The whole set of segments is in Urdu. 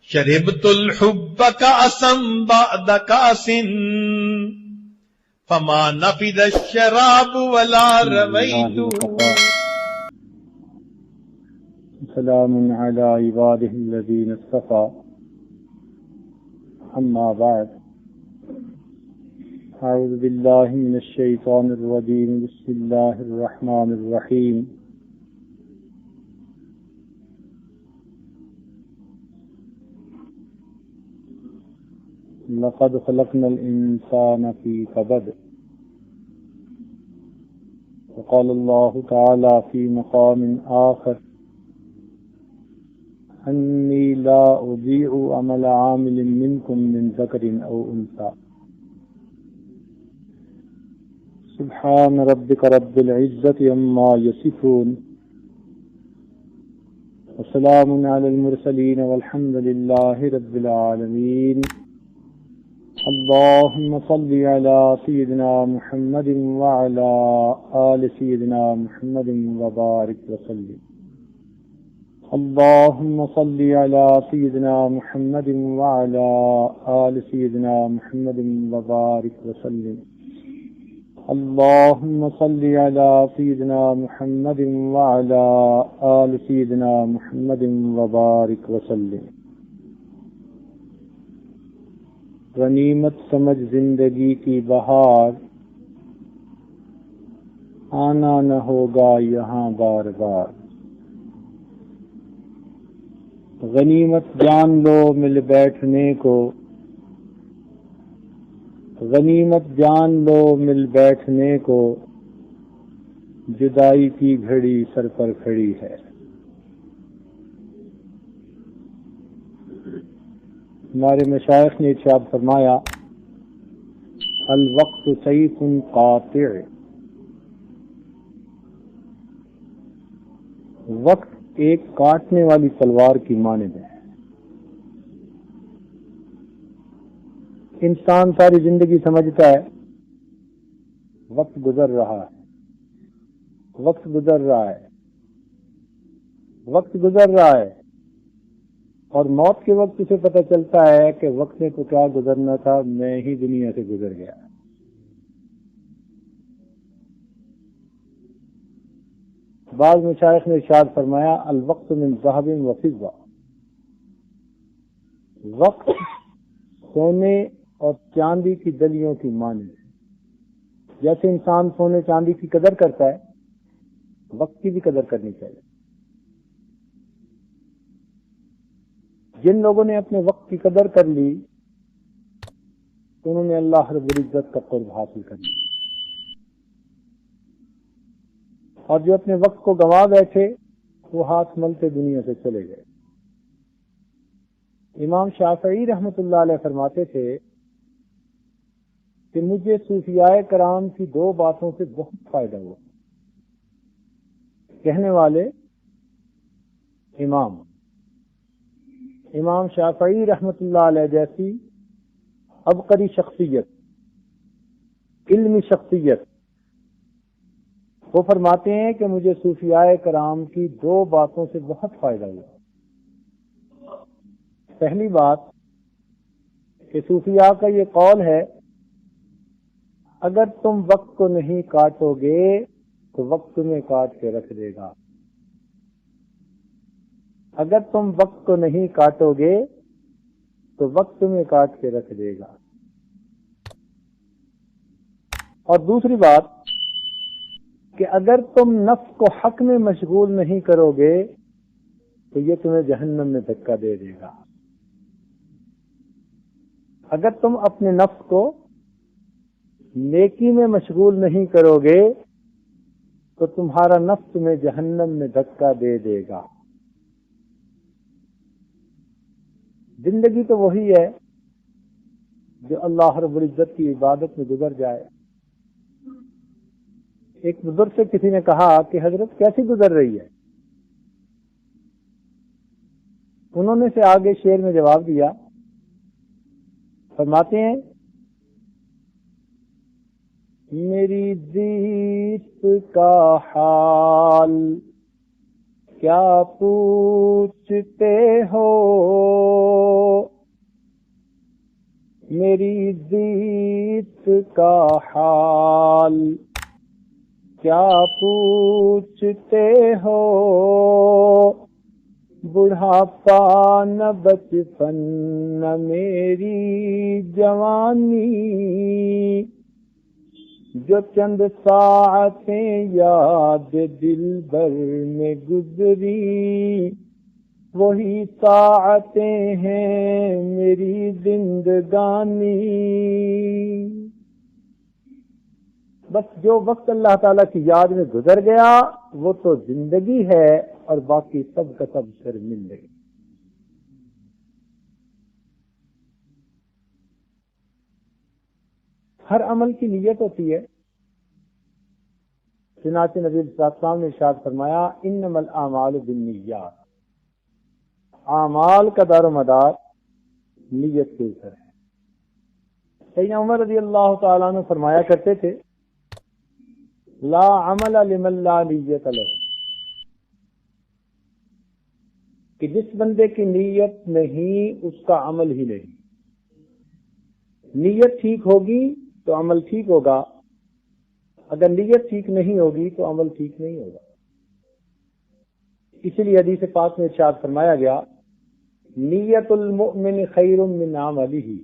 شربت الحب كأسا بعد كأس فما نفد الشراب ولا رويت. سلام على عباده الذين اصطفى. أما بعد، أعوذ بالله من الشيطان الرجيم. بسم الله الرحمن الرحيم. لقد خلقنا الإنسان في كبد. وقال الله تعالى في مقام آخر: أني لا أضيع عمل عامل منكم من ذكر أو أنثى. سبحان ربك رب العزة عما يصفون، وسلام على المرسلين والحمد لله رب العالمين. اللهم صل على سيدنا محمد وعلى آل سيدنا محمد وبارك وسلم. اللهم صل على سيدنا محمد وعلى آل سيدنا محمد وبارك وسلم. اللهم صل على سيدنا محمد وعلى آل سيدنا محمد وبارك وسلم. غنیمت سمجھ زندگی کی بہار، آنا نہ ہوگا یہاں بار بار. غنیمت جان لو مل بیٹھنے کو، غنیمت جان لو مل بیٹھنے کو، جدائی کی گھڑی سر پر کھڑی ہے. ہمارے مشائخ نے ارشاد فرمایا: الوقت سیف قاطع. وقت ایک کاٹنے والی تلوار کی مانند ہے. انسان ساری زندگی سمجھتا ہے وقت گزر رہا ہے، وقت گزر رہا ہے، وقت گزر رہا ہے، اور موت کے وقت اسے پتہ چلتا ہے کہ وقت نے تو کیا گزرنا تھا، میں ہی دنیا سے گزر گیا. بعض مشائخ نے ارشاد فرمایا: الوقت من ذهب و فضہ. وقت سونے اور چاندی کی دلیوں کی مانند ہے. جیسے انسان سونے چاندی کی قدر کرتا ہے، وقت کی بھی قدر کرنی چاہیے. جن لوگوں نے اپنے وقت کی قدر کر لی انہوں نے اللہ رب العزت کا قرب حاصل کر لیا، اور جو اپنے وقت کو گنوا بیٹھے وہ ہاتھ ملتے دنیا سے چلے گئے. امام شافعی رحمۃ اللہ علیہ فرماتے تھے کہ مجھے صوفیاء کرام کی دو باتوں سے بہت فائدہ ہوا. کہنے والے امام شافعی رحمۃ اللہ علیہ جیسی عبقری شخصیت، علمی شخصیت، وہ فرماتے ہیں کہ مجھے صوفیاء کرام کی دو باتوں سے بہت فائدہ ہوا. پہلی بات کہ صوفیاء کا یہ قول ہے: اگر تم وقت کو نہیں کاٹو گے تو وقت تمہیں کاٹ کے رکھ دے گا. اگر تم وقت کو نہیں کاٹو گے تو وقت تمہیں کاٹ کے رکھ دے گا. اور دوسری بات کہ اگر تم نفس کو حق میں مشغول نہیں کرو گے تو یہ تمہیں جہنم میں دھکا دے دے گا. اگر تم اپنے نفس کو نیکی میں مشغول نہیں کرو گے تو تمہارا نفس تمہیں جہنم میں دھکا دے دے گا. زندگی تو وہی ہے جو اللہ رب العزت کی عبادت میں گزر جائے. ایک بزرگ سے کسی نے کہا کہ حضرت کیسی گزر رہی ہے؟ انہوں نے سے آگے شعر میں جواب دیا. فرماتے ہیں: میری زیست کا حال کیا پوچھتے ہو، میری زیت کا حال کیا پوچھتے ہو، بڑھاپا نہ بچپن نہ میری جوانی، جو چند ساعتیں یاد دل بھر میں گزری، وہی ساعتیں ہیں میری زندگانی۔ بس جو وقت اللہ تعالیٰ کی یاد میں گزر گیا وہ تو زندگی ہے، اور باقی سب کا سب شرمندگی۔ ہر عمل کی نیت ہوتی ہے، چنانچہ نبی صلی اللہ علیہ وسلم نے ارشاد فرمایا انما الاعمال بالنیات، اعمال کا دار و مدار نیت کے اوپر ہے۔ سیدنا عمر رضی اللہ تعالیٰ عنہ فرمایا کرتے تھے لا عمل لمن لا نیت له، کہ جس بندے کی نیت نہیں اس کا عمل ہی نہیں۔ نیت ٹھیک ہوگی تو عمل ٹھیک ہوگا، اگر نیت ٹھیک نہیں ہوگی تو عمل ٹھیک نہیں ہوگا۔ اسی لیے حدیث پاک میں ارشاد فرمایا گیا نیت المؤمن خیر من عملہ،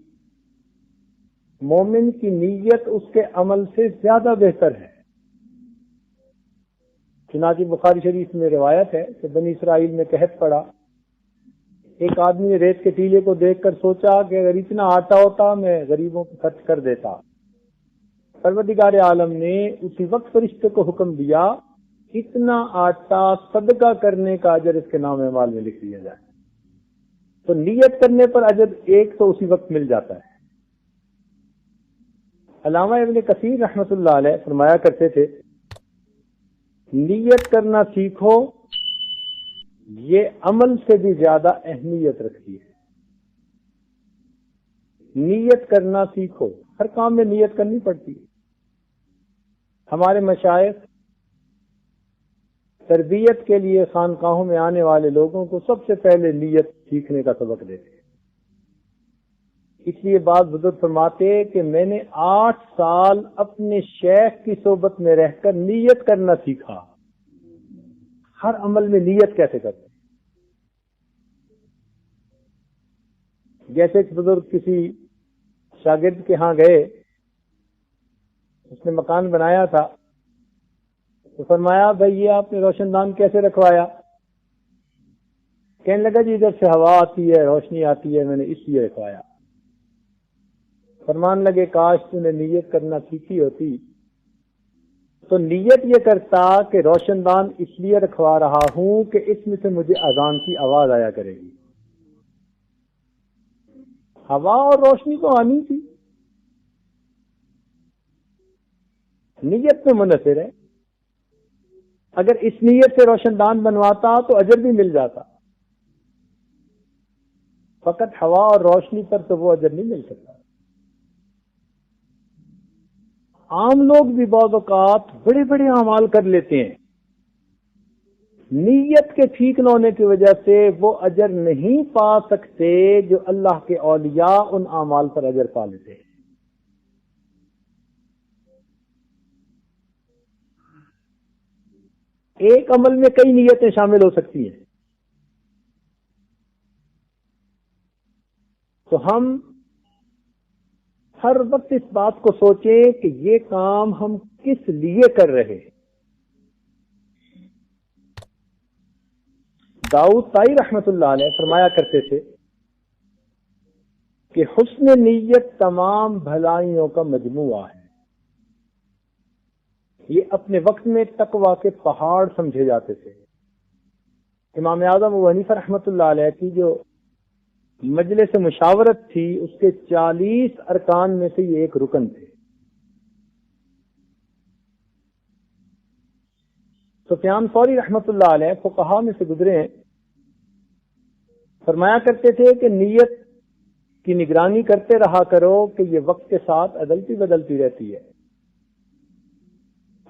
مومن کی نیت اس کے عمل سے زیادہ بہتر ہے۔ چنانچہ بخاری شریف میں روایت ہے کہ بنی اسرائیل میں قحط پڑا، ایک آدمی نے ریت کے ٹیلے کو دیکھ کر سوچا کہ اگر اتنا آٹا ہوتا میں غریبوں کو خرچ کر دیتا۔ پروردگار عالم نے اسی وقت فرشتے کو حکم دیا اتنا آٹا صدقہ کرنے کا اجر اس کے نام اعمال میں لکھ دیا جائے۔ تو نیت کرنے پر اجر ایک تو اسی وقت مل جاتا ہے۔ علامہ ابن کثیر رحمۃ اللہ علیہ فرمایا کرتے تھے نیت کرنا سیکھو، یہ عمل سے بھی زیادہ اہمیت رکھتی ہے۔ نیت کرنا سیکھو، ہر کام میں نیت کرنی پڑتی ہے۔ ہمارے مشائخ تربیت کے لیے خانقاہوں میں آنے والے لوگوں کو سب سے پہلے نیت سیکھنے کا سبق دیتے ہیں۔ اس لیے بعض بزرگ فرماتے کہ میں نے 8 سال اپنے شیخ کی صحبت میں رہ کر نیت کرنا سیکھا۔ ہر عمل میں نیت کیسے کرتے ہیں؟ جیسے کہ بزرگ کسی شاگرد کے ہاں گئے، اس نے مکان بنایا تھا، تو فرمایا بھائی یہ آپ نے روشن دان کیسے رکھوایا؟ کہنے لگا جی ادھر سے ہوا آتی ہے، روشنی آتی ہے، میں نے اس لیے رکھوایا۔ فرمان لگے کاش تو نے نیت کرنا سیکھی ہوتی تو نیت یہ کرتا کہ روشن دان اس لیے رکھوا رہا ہوں کہ اس میں سے مجھے اذان کی آواز آیا کرے گی۔ ہوا اور روشنی تو آنی تھی، نیت میں منحصر ہے۔ اگر اس نیت سے روشن دان بنواتا تو اجر بھی مل جاتا، فقط ہوا اور روشنی پر تو وہ اجر نہیں مل سکتا۔ عام لوگ بھی بعض اوقات بڑے بڑے اعمال کر لیتے ہیں، نیت کے ٹھیک نہ ہونے کی وجہ سے وہ اجر نہیں پا سکتے جو اللہ کے اولیاء ان اعمال پر اجر پا لیتے ہیں۔ ایک عمل میں کئی نیتیں شامل ہو سکتی ہیں، تو ہم ہر وقت اس بات کو سوچیں کہ یہ کام ہم کس لیے کر رہے ہیں۔ داؤد طائی رحمت اللہ علیہ فرمایا کرتے تھے کہ حسن نیت تمام بھلائیوں کا مجموعہ ہے۔ یہ اپنے وقت میں تقویٰ کے پہاڑ سمجھے جاتے تھے۔ امام اعظم ابو حنیفہ رحمت اللہ علیہ کی جو مجلس مشاورت تھی اس کے 40 ارکان میں سے یہ ایک رکن تھے۔ سفیان ثوری رحمت اللہ علیہ فقہا میں سے گزرے ہیں، فرمایا کرتے تھے کہ نیت کی نگرانی کرتے رہا کرو کہ یہ وقت کے ساتھ بدلتی رہتی ہے۔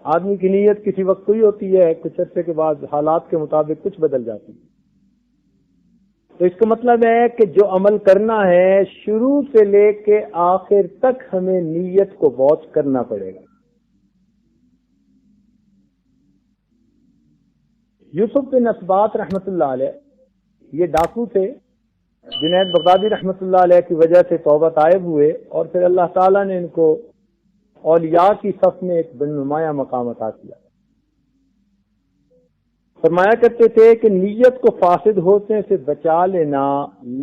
آدمی کی نیت کسی وقت کوئی ہوتی ہے، کچھ عرصے کے بعد حالات کے مطابق کچھ بدل جاتی ہے۔ تو اس کا مطلب ہے کہ جو عمل کرنا ہے شروع سے لے کے آخر تک ہمیں نیت کو واچ کرنا پڑے گا. یوسف بن اسبات رحمۃ اللہ علیہ یہ ڈاکو تھے. جنید بغدادی رحمۃ اللہ علیہ کی وجہ سے توبہ طائب ہوئے اور پھر اللہ تعالیٰ نے ان کو اولیاء کی صف میں ایک بن نمایاں مقام عطا کیا. فرمایا کرتے تھے کہ نیت کو فاسد ہونے سے بچا لینا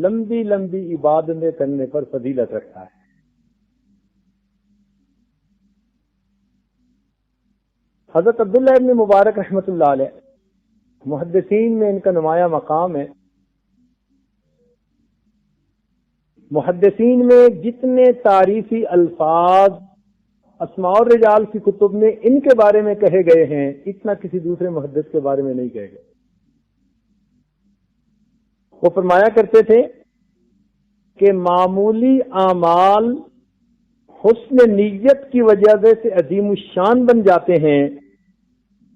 لمبی لمبی عبادتیں کرنے پر فضیلت رکھتا ہے. حضرت عبداللہ ابن مبارک رحمۃ اللہ علیہ محدثین میں ان کا نمایاں مقام ہے. محدثین میں جتنے تعریفی الفاظ اسماء الرجال کی کتب میں ان کے بارے میں کہے گئے ہیں اتنا کسی دوسرے محدث کے بارے میں نہیں کہے گئے. وہ فرمایا کرتے تھے کہ معمولی اعمال حسن نیت کی وجہ سے عظیم الشان بن جاتے ہیں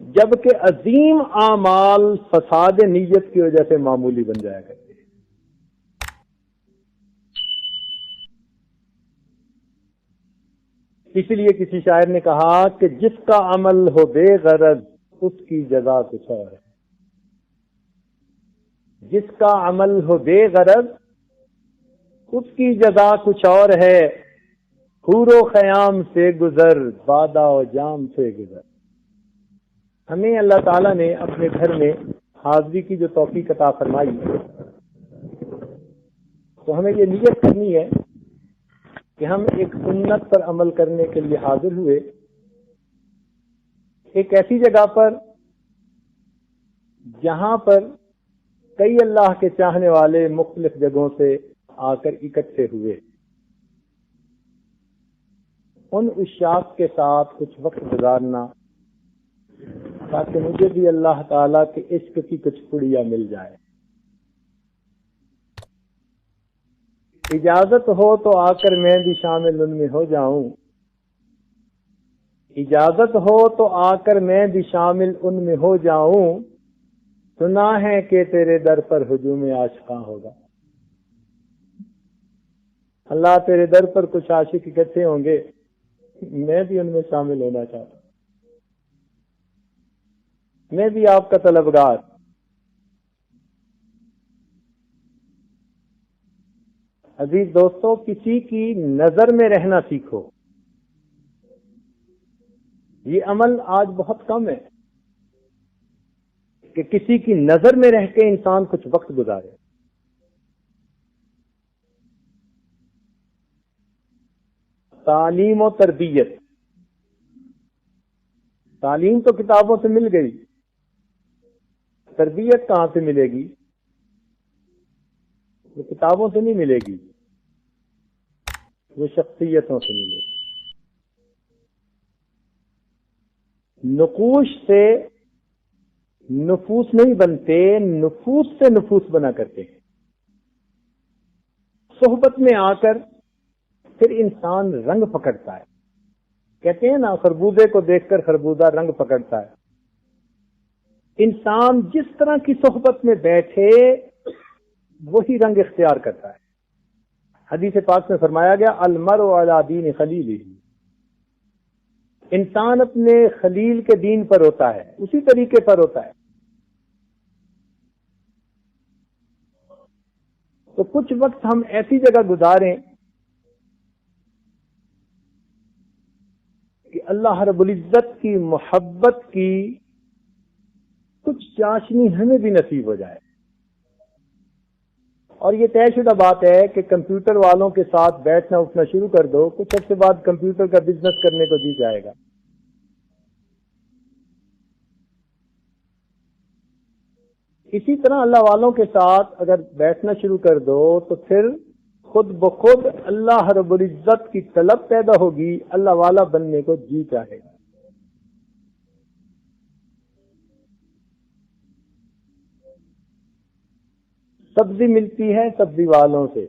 جبکہ عظیم اعمال فساد نیت کی وجہ سے معمولی بن جایا کرتے ہیں. اسی لیے کسی شاعر نے کہا کہ جس کا عمل ہو بے غرض اس کی جزا کچھ اور ہے. جس کا عمل ہو بے غرض اس کی جزا کچھ اور ہے. حور و خیام سے گزر بادہ و جام سے گزر. ہمیں اللہ تعالیٰ نے اپنے گھر میں حاضری کی جو توفیق عطا فرمائی تو ہمیں یہ نیت کرنی ہے کہ ہم ایک سنت پر عمل کرنے کے لیے حاضر ہوئے ایک ایسی جگہ پر جہاں پر کئی اللہ کے چاہنے والے مختلف جگہوں سے آ کر اکٹھے ہوئے. ان عشاق کے ساتھ کچھ وقت گزارنا تاکہ مجھے بھی اللہ تعالیٰ کے عشق کی کچھ پڑیا مل جائے. اجازت ہو تو آ کر میں بھی شامل ان میں ہو جاؤں. اجازت ہو تو آ کر میں بھی شامل ان میں ہو جاؤں. سنا ہے کہ تیرے در پر ہجوم عاشقاں ہوگا. اللہ تیرے در پر کچھ عاشق اکٹھے ہوں گے میں بھی ان میں شامل ہونا چاہتا ہوں. میں بھی آپ کا طلبگار. عزیز دوستو کسی کی نظر میں رہنا سیکھو. یہ عمل آج بہت کم ہے کہ کسی کی نظر میں رہ کے انسان کچھ وقت گزارے. تعلیم و تربیت. تعلیم تو کتابوں سے مل گئی تربیت کہاں سے ملے گی؟ وہ کتابوں سے نہیں ملے گی وہ شخصیتوں سے ملے گی. نقوش سے نفوس نہیں بنتے نفوس سے نفوس بنا کرتے ہیں. صحبت میں آ کر پھر انسان رنگ پکڑتا ہے. کہتے ہیں نا خربوزے کو دیکھ کر خربوزہ رنگ پکڑتا ہے. انسان جس طرح کی صحبت میں بیٹھے وہی رنگ اختیار کرتا ہے. حدیث پاک میں فرمایا گیا المرء علی دین خلیلہ. انسان اپنے خلیل کے دین پر ہوتا ہے اسی طریقے پر ہوتا ہے. تو کچھ وقت ہم ایسی جگہ گزاریں کہ اللہ رب العزت کی محبت کی کچھ چاشنی ہمیں بھی نصیب ہو جائے. اور یہ طے شدہ بات ہے کہ کمپیوٹر والوں کے ساتھ بیٹھنا اٹھنا شروع کر دو کچھ عرصے بعد کمپیوٹر کا بزنس کرنے کو جی جائے گا. اسی طرح اللہ والوں کے ساتھ اگر بیٹھنا شروع کر دو تو پھر خود بخود اللہ رب العزت کی طلب پیدا ہوگی. اللہ والا بننے کو جی چاہے گا. سبزی ملتی ہے سبزی والوں سے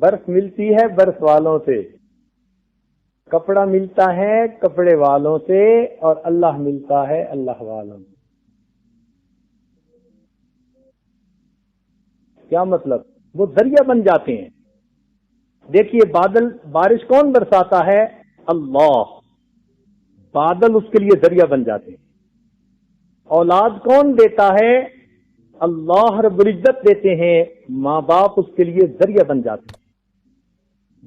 برف ملتی ہے برف والوں سے کپڑا ملتا ہے کپڑے والوں سے اور اللہ ملتا ہے اللہ والوں سے. کیا مطلب؟ وہ ذریعہ بن جاتے ہیں. دیکھیے بارش کون برساتا ہے؟ اللہ. بادل اس کے لیے ذریعہ بن جاتے ہیں. اولاد کون دیتا ہے؟ اللہ رب العزت دیتے ہیں. ماں باپ اس کے لیے ذریعہ بن جاتے ہیں.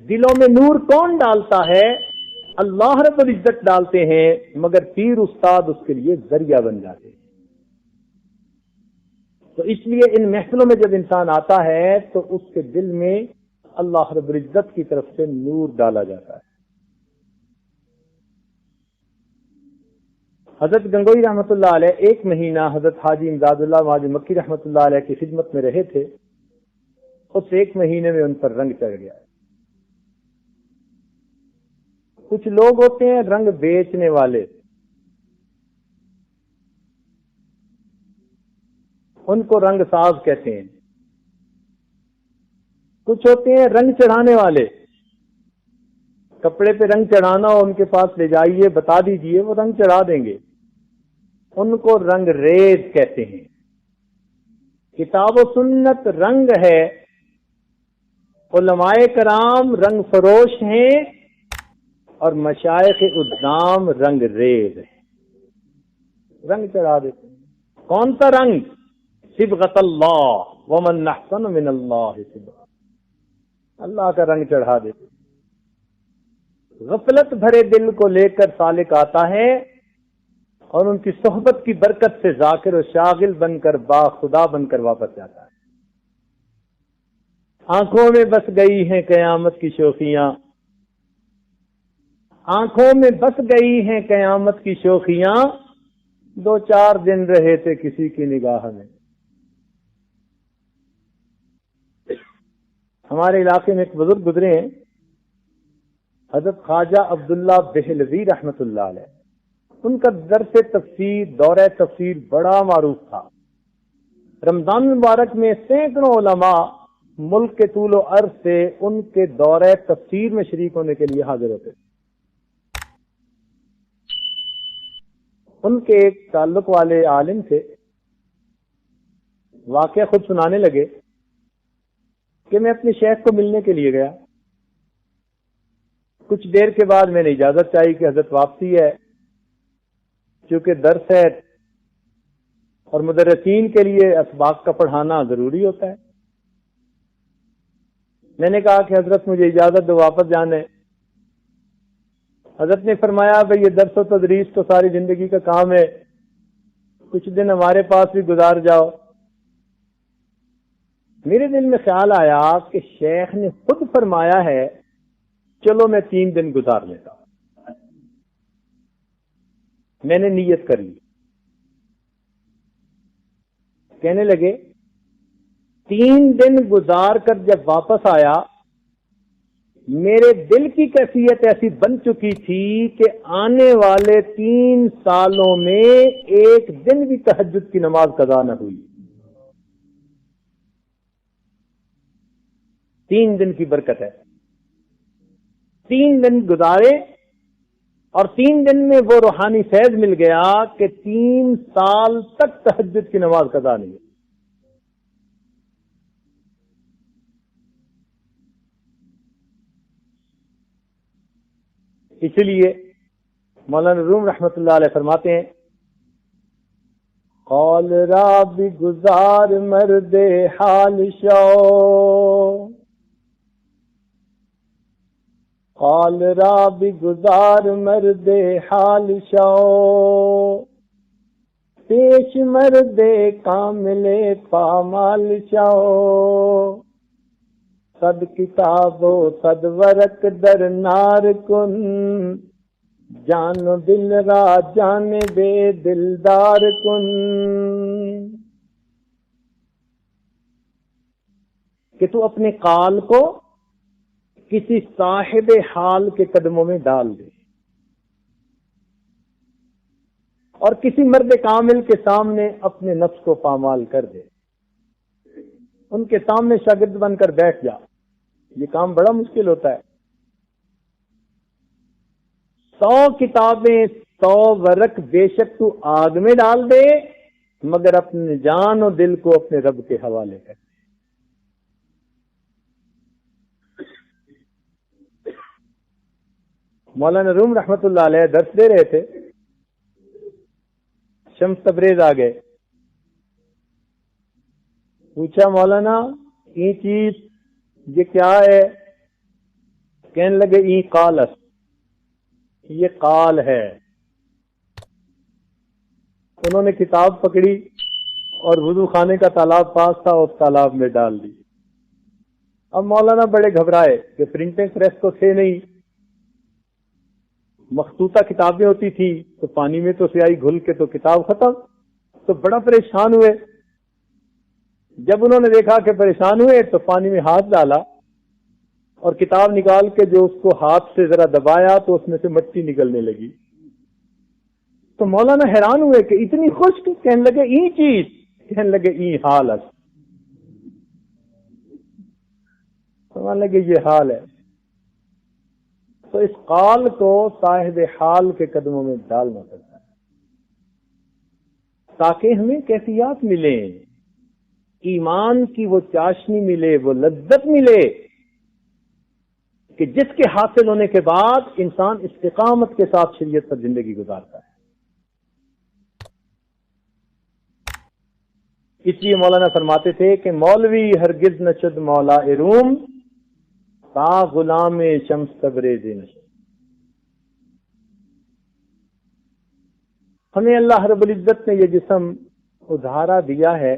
دلوں میں نور کون ڈالتا ہے؟ اللہ رب العزت ڈالتے ہیں، مگر پیر استاد اس کے لیے ذریعہ بن جاتے ہیں. تو اس لیے ان محفلوں میں جب انسان آتا ہے تو اس کے دل میں اللہ رب العزت کی طرف سے نور ڈالا جاتا ہے. حضرت گنگوئی رحمۃ اللہ علیہ 1 مہینہ حضرت حاجی امداد اللہ مہاجر مکی رحمۃ اللہ علیہ کی خدمت میں رہے تھے. اس 1 مہینے میں ان پر رنگ چڑھ گیا ہے. کچھ لوگ ہوتے ہیں رنگ بیچنے والے، ان کو رنگ ساز کہتے ہیں. کچھ ہوتے ہیں رنگ چڑھانے والے، کپڑے پہ رنگ چڑھانا ہو ان کے پاس لے جائیے، بتا دیجئے، وہ رنگ چڑھا دیں گے. ان کو رنگ ریز کہتے ہیں. کتاب و سنت رنگ ہے، علماء کرام رنگ فروش ہیں، اور مشائخ ادام رنگ ریز ہے، رنگ چڑھا دیتے ہیں. کون سا رنگ؟ صبغۃ اللہ، ومن احسن من اللہ صبغۃ، اللہ کا رنگ چڑھا دیتے ہیں. غفلت بھرے دل کو لے کر سالک آتا ہے اور ان کی صحبت کی برکت سے ذاکر و شاغل بن کر با خدا بن کر واپس جاتا ہے. آنکھوں میں بس گئی ہیں قیامت کی شوخیاں، آنکھوں میں بس گئی ہیں قیامت کی شوخیاں، 2-4 دن رہے تھے کسی کی نگاہ میں. ہمارے علاقے میں ایک بزرگ گزرے ہیں، حضرت خواجہ عبداللہ بہلوی رحمت اللہ علیہ. ان کا درس تفسیر، دورہ تفسیر بڑا معروف تھا. رمضان مبارک میں سینکڑوں علماء ملک کے طول و عرض سے ان کے دورہ تفسیر میں شریک ہونے کے لیے حاضر ہوتے. ان کے ایک تعلق والے عالم تھے، واقعہ خود سنانے لگے کہ میں اپنے شیخ کو ملنے کے لیے گیا. کچھ دیر کے بعد میں نے اجازت چاہی کہ حضرت واپسی ہے، چونکہ درس ہے اور مدرسین کے لیے اسباق کا پڑھانا ضروری ہوتا ہے. میں نے کہا کہ حضرت مجھے اجازت دو، واپس جانے. حضرت نے فرمایا بھئی یہ درس و تدریس تو ساری زندگی کا کام ہے، کچھ دن ہمارے پاس بھی گزار جاؤ. میرے دل میں خیال آیا کہ شیخ نے خود فرمایا ہے چلو میں 3 دن گزار لیتا ہوں. میں نے نیت کر لی. کہنے لگے 3 دن گزار کر جب واپس آیا، میرے دل کی کیفیت ایسی بن چکی تھی کہ آنے والے 3 سالوں میں ایک دن بھی تہجد کی نماز قضا نہ ہوئی. 3 دن کی برکت ہے. 3 دن گزارے اور 3 دن میں وہ روحانی فیض مل گیا کہ 3 سال تک تہجد کی نماز قضا نہیں ہے. اس لیے مولانا روم رحمت اللہ علیہ فرماتے ہیں قال را بھی گزار مرد حال شو، قال را بھی گزار مرد حال شو، پیش مرد کامل پامال شو، صد کتاب و صد ورق در نار کن، جان و دل را جان بے دلدار کن. کہ تو اپنے قال کو کسی صاحب حال کے قدموں میں ڈال دے اور کسی مرد کامل کے سامنے اپنے نفس کو پامال کر دے. ان کے سامنے شاگرد بن کر بیٹھ جا. یہ کام بڑا مشکل ہوتا ہے. 100 کتابیں 100 ورق بے شک تو آگ میں ڈال دے، مگر اپنے جان و دل کو اپنے رب کے حوالے کر دے. مولانا روم رحمت اللہ علیہ درس دے رہے تھے، شمس تبریز آ گئے، پوچھا مولانا یہ چیز یہ کیا ہے؟ کہنے لگے ای قالس، یہ قال ہے۔ انہوں نے کتاب پکڑی اور وضو خانے کا تالاب پاس تھا، اس تالاب میں ڈال دی۔ اب مولانا بڑے گھبرائے کہ پرنٹنگ پریس تو تھے نہیں، مخطوطہ کتابیں ہوتی تھی تو پانی میں تو سیاہی گھل کے تو کتاب ختم، تو بڑا پریشان ہوئے۔ جب انہوں نے دیکھا کہ پریشان ہوئے تو پانی میں ہاتھ ڈالا اور کتاب نکال کے جو اس کو ہاتھ سے ذرا دبایا تو اس میں سے مٹی نکلنے لگی۔ تو مولانا حیران ہوئے کہ اتنی خشک، کہنے لگے ای چیز، کہنے لگے ای حال ہے، سمجھ لگے یہ حال ہے۔ تو اس قال کو صاحب حال کے قدموں میں ڈالنا پڑتا ہے تاکہ ہمیں کیفیات ملیں، ایمان کی وہ چاشنی ملے، وہ لذت ملے کہ جس کے حاصل ہونے کے بعد انسان استقامت کے ساتھ شریعت پر زندگی گزارتا ہے۔ اس لیے مولانا فرماتے تھے کہ مولوی ہرگز نہ شد مولا روم تا غلام شمس تبریز نشد۔ ہمیں اللہ رب العزت نے یہ جسم ادھارا دیا ہے،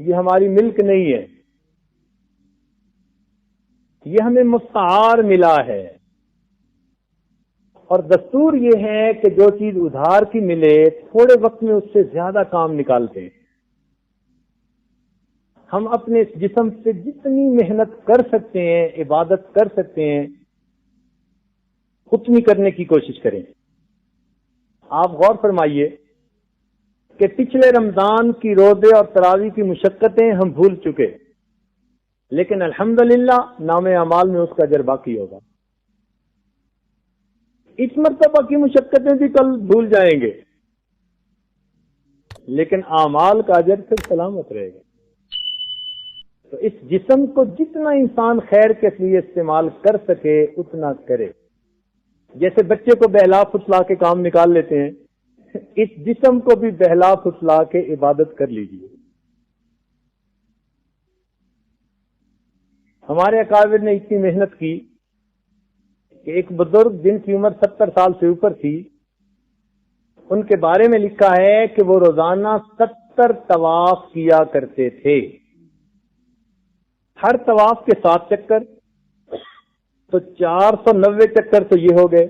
یہ ہماری ملک نہیں ہے، یہ ہمیں مستعار ملا ہے، اور دستور یہ ہے کہ جو چیز ادھار کی ملے تھوڑے وقت میں اس سے زیادہ کام نکالتے ہیں۔ ہم اپنے اس جسم سے جتنی محنت کر سکتے ہیں، عبادت کر سکتے ہیں، اتنی کرنے کی کوشش کریں۔ آپ غور فرمائیے کہ پچھلے رمضان کی روزے اور تراویح کی مشقتیں ہم بھول چکے، لیکن الحمدللہ نام اعمال میں اس کا اجر باقی ہوگا۔ اس مرتبہ کی مشقتیں بھی کل بھول جائیں گے، لیکن اعمال کا اجر پھر سلامت رہے گا۔ تو اس جسم کو جتنا انسان خیر کے لیے استعمال کر سکے اتنا کرے۔ جیسے بچے کو بہلا پھسلا کے کام نکال لیتے ہیں، اس جسم کو بھی بہلا پھسلا کے عبادت کر لیجیے۔ ہمارے اکابر نے اتنی محنت کی کہ ایک بزرگ جن کی عمر 70 سال سے اوپر تھی، ان کے بارے میں لکھا ہے کہ وہ روزانہ 70 طواف کیا کرتے تھے، ہر طواف کے 7 چکر، تو 490 چکر تو یہ ہو گئے،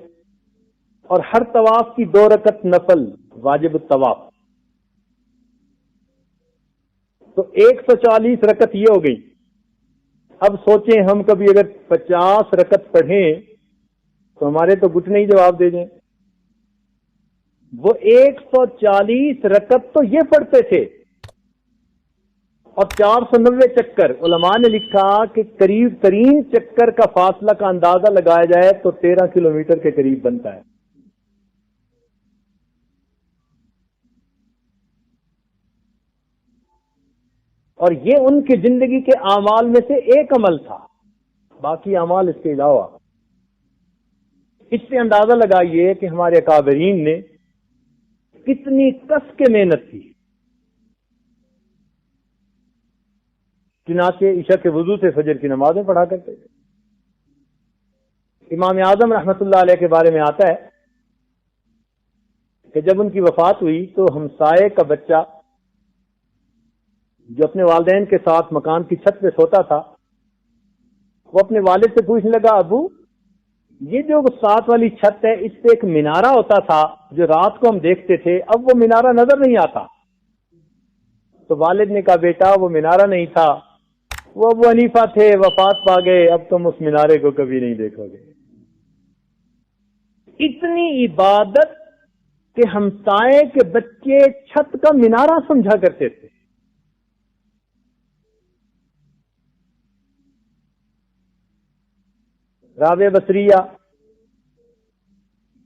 اور ہر طواف کی 2 رکعت نفل واجب الطواف، تو 140 رکعت یہ ہو گئی۔ اب سوچیں ہم کبھی اگر 50 رکعت پڑھیں تو ہمارے تو گھٹنے ہی جواب دے دیں۔ وہ 140 رکعت تو یہ پڑھتے تھے، اور 490 چکر۔ علماء نے لکھا کہ قریب ترین چکر کا فاصلہ کا اندازہ لگایا جائے تو 13 کلومیٹر کے قریب بنتا ہے۔ اور یہ ان کی زندگی کے اعمال میں سے ایک عمل تھا، باقی اعمال اس کے علاوہ۔ اس سے اندازہ لگائیے کہ ہمارے اکابرین نے کتنی کس کے محنت کی۔ چنانچہ عشاء کے وضو سے فجر کی نمازیں پڑھا کرتے تھے۔ امام اعظم رحمت اللہ علیہ کے بارے میں آتا ہے کہ جب ان کی وفات ہوئی تو ہمسائے کا بچہ جو اپنے والدین کے ساتھ مکان کی چھت پہ سوتا تھا، وہ اپنے والد سے پوچھنے لگا، ابو یہ جو ساتھ والی چھت ہے اس پہ ایک مینارہ ہوتا تھا جو رات کو ہم دیکھتے تھے، اب وہ مینارہ نظر نہیں آتا۔ تو والد نے کہا، بیٹا وہ مینارہ نہیں تھا، وہ ابو حنیفہ تھے، وفات پا گئے، اب تم اس مینارے کو کبھی نہیں دیکھو گے۔ اتنی عبادت کہ ہمسائے کے بچے چھت کا مینارہ سمجھا کرتے تھے۔ رابعہ بصریہ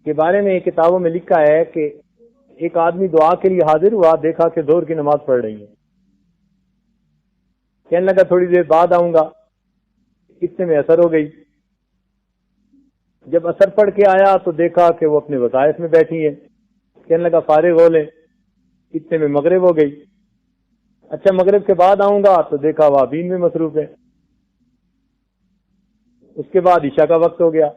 کے بارے میں کتابوں میں لکھا ہے کہ ایک آدمی دعا کے لیے حاضر ہوا، دیکھا کہ ظہر کی نماز پڑھ رہی ہیں، کہنے لگا تھوڑی دیر بعد آؤں گا، اتنے میں اثر ہو گئی۔ جب اثر پڑھ کے آیا تو دیکھا کہ وہ اپنے وظائف میں بیٹھی ہیں. کہنے لگا فارغ ہو لیں. اتنے میں مغرب ہو گئی. اچھا مغرب کے بعد آؤں گا تو دیکھا وابین میں مصروف ہے. اس کے بعد عشاء کا وقت ہو گیا.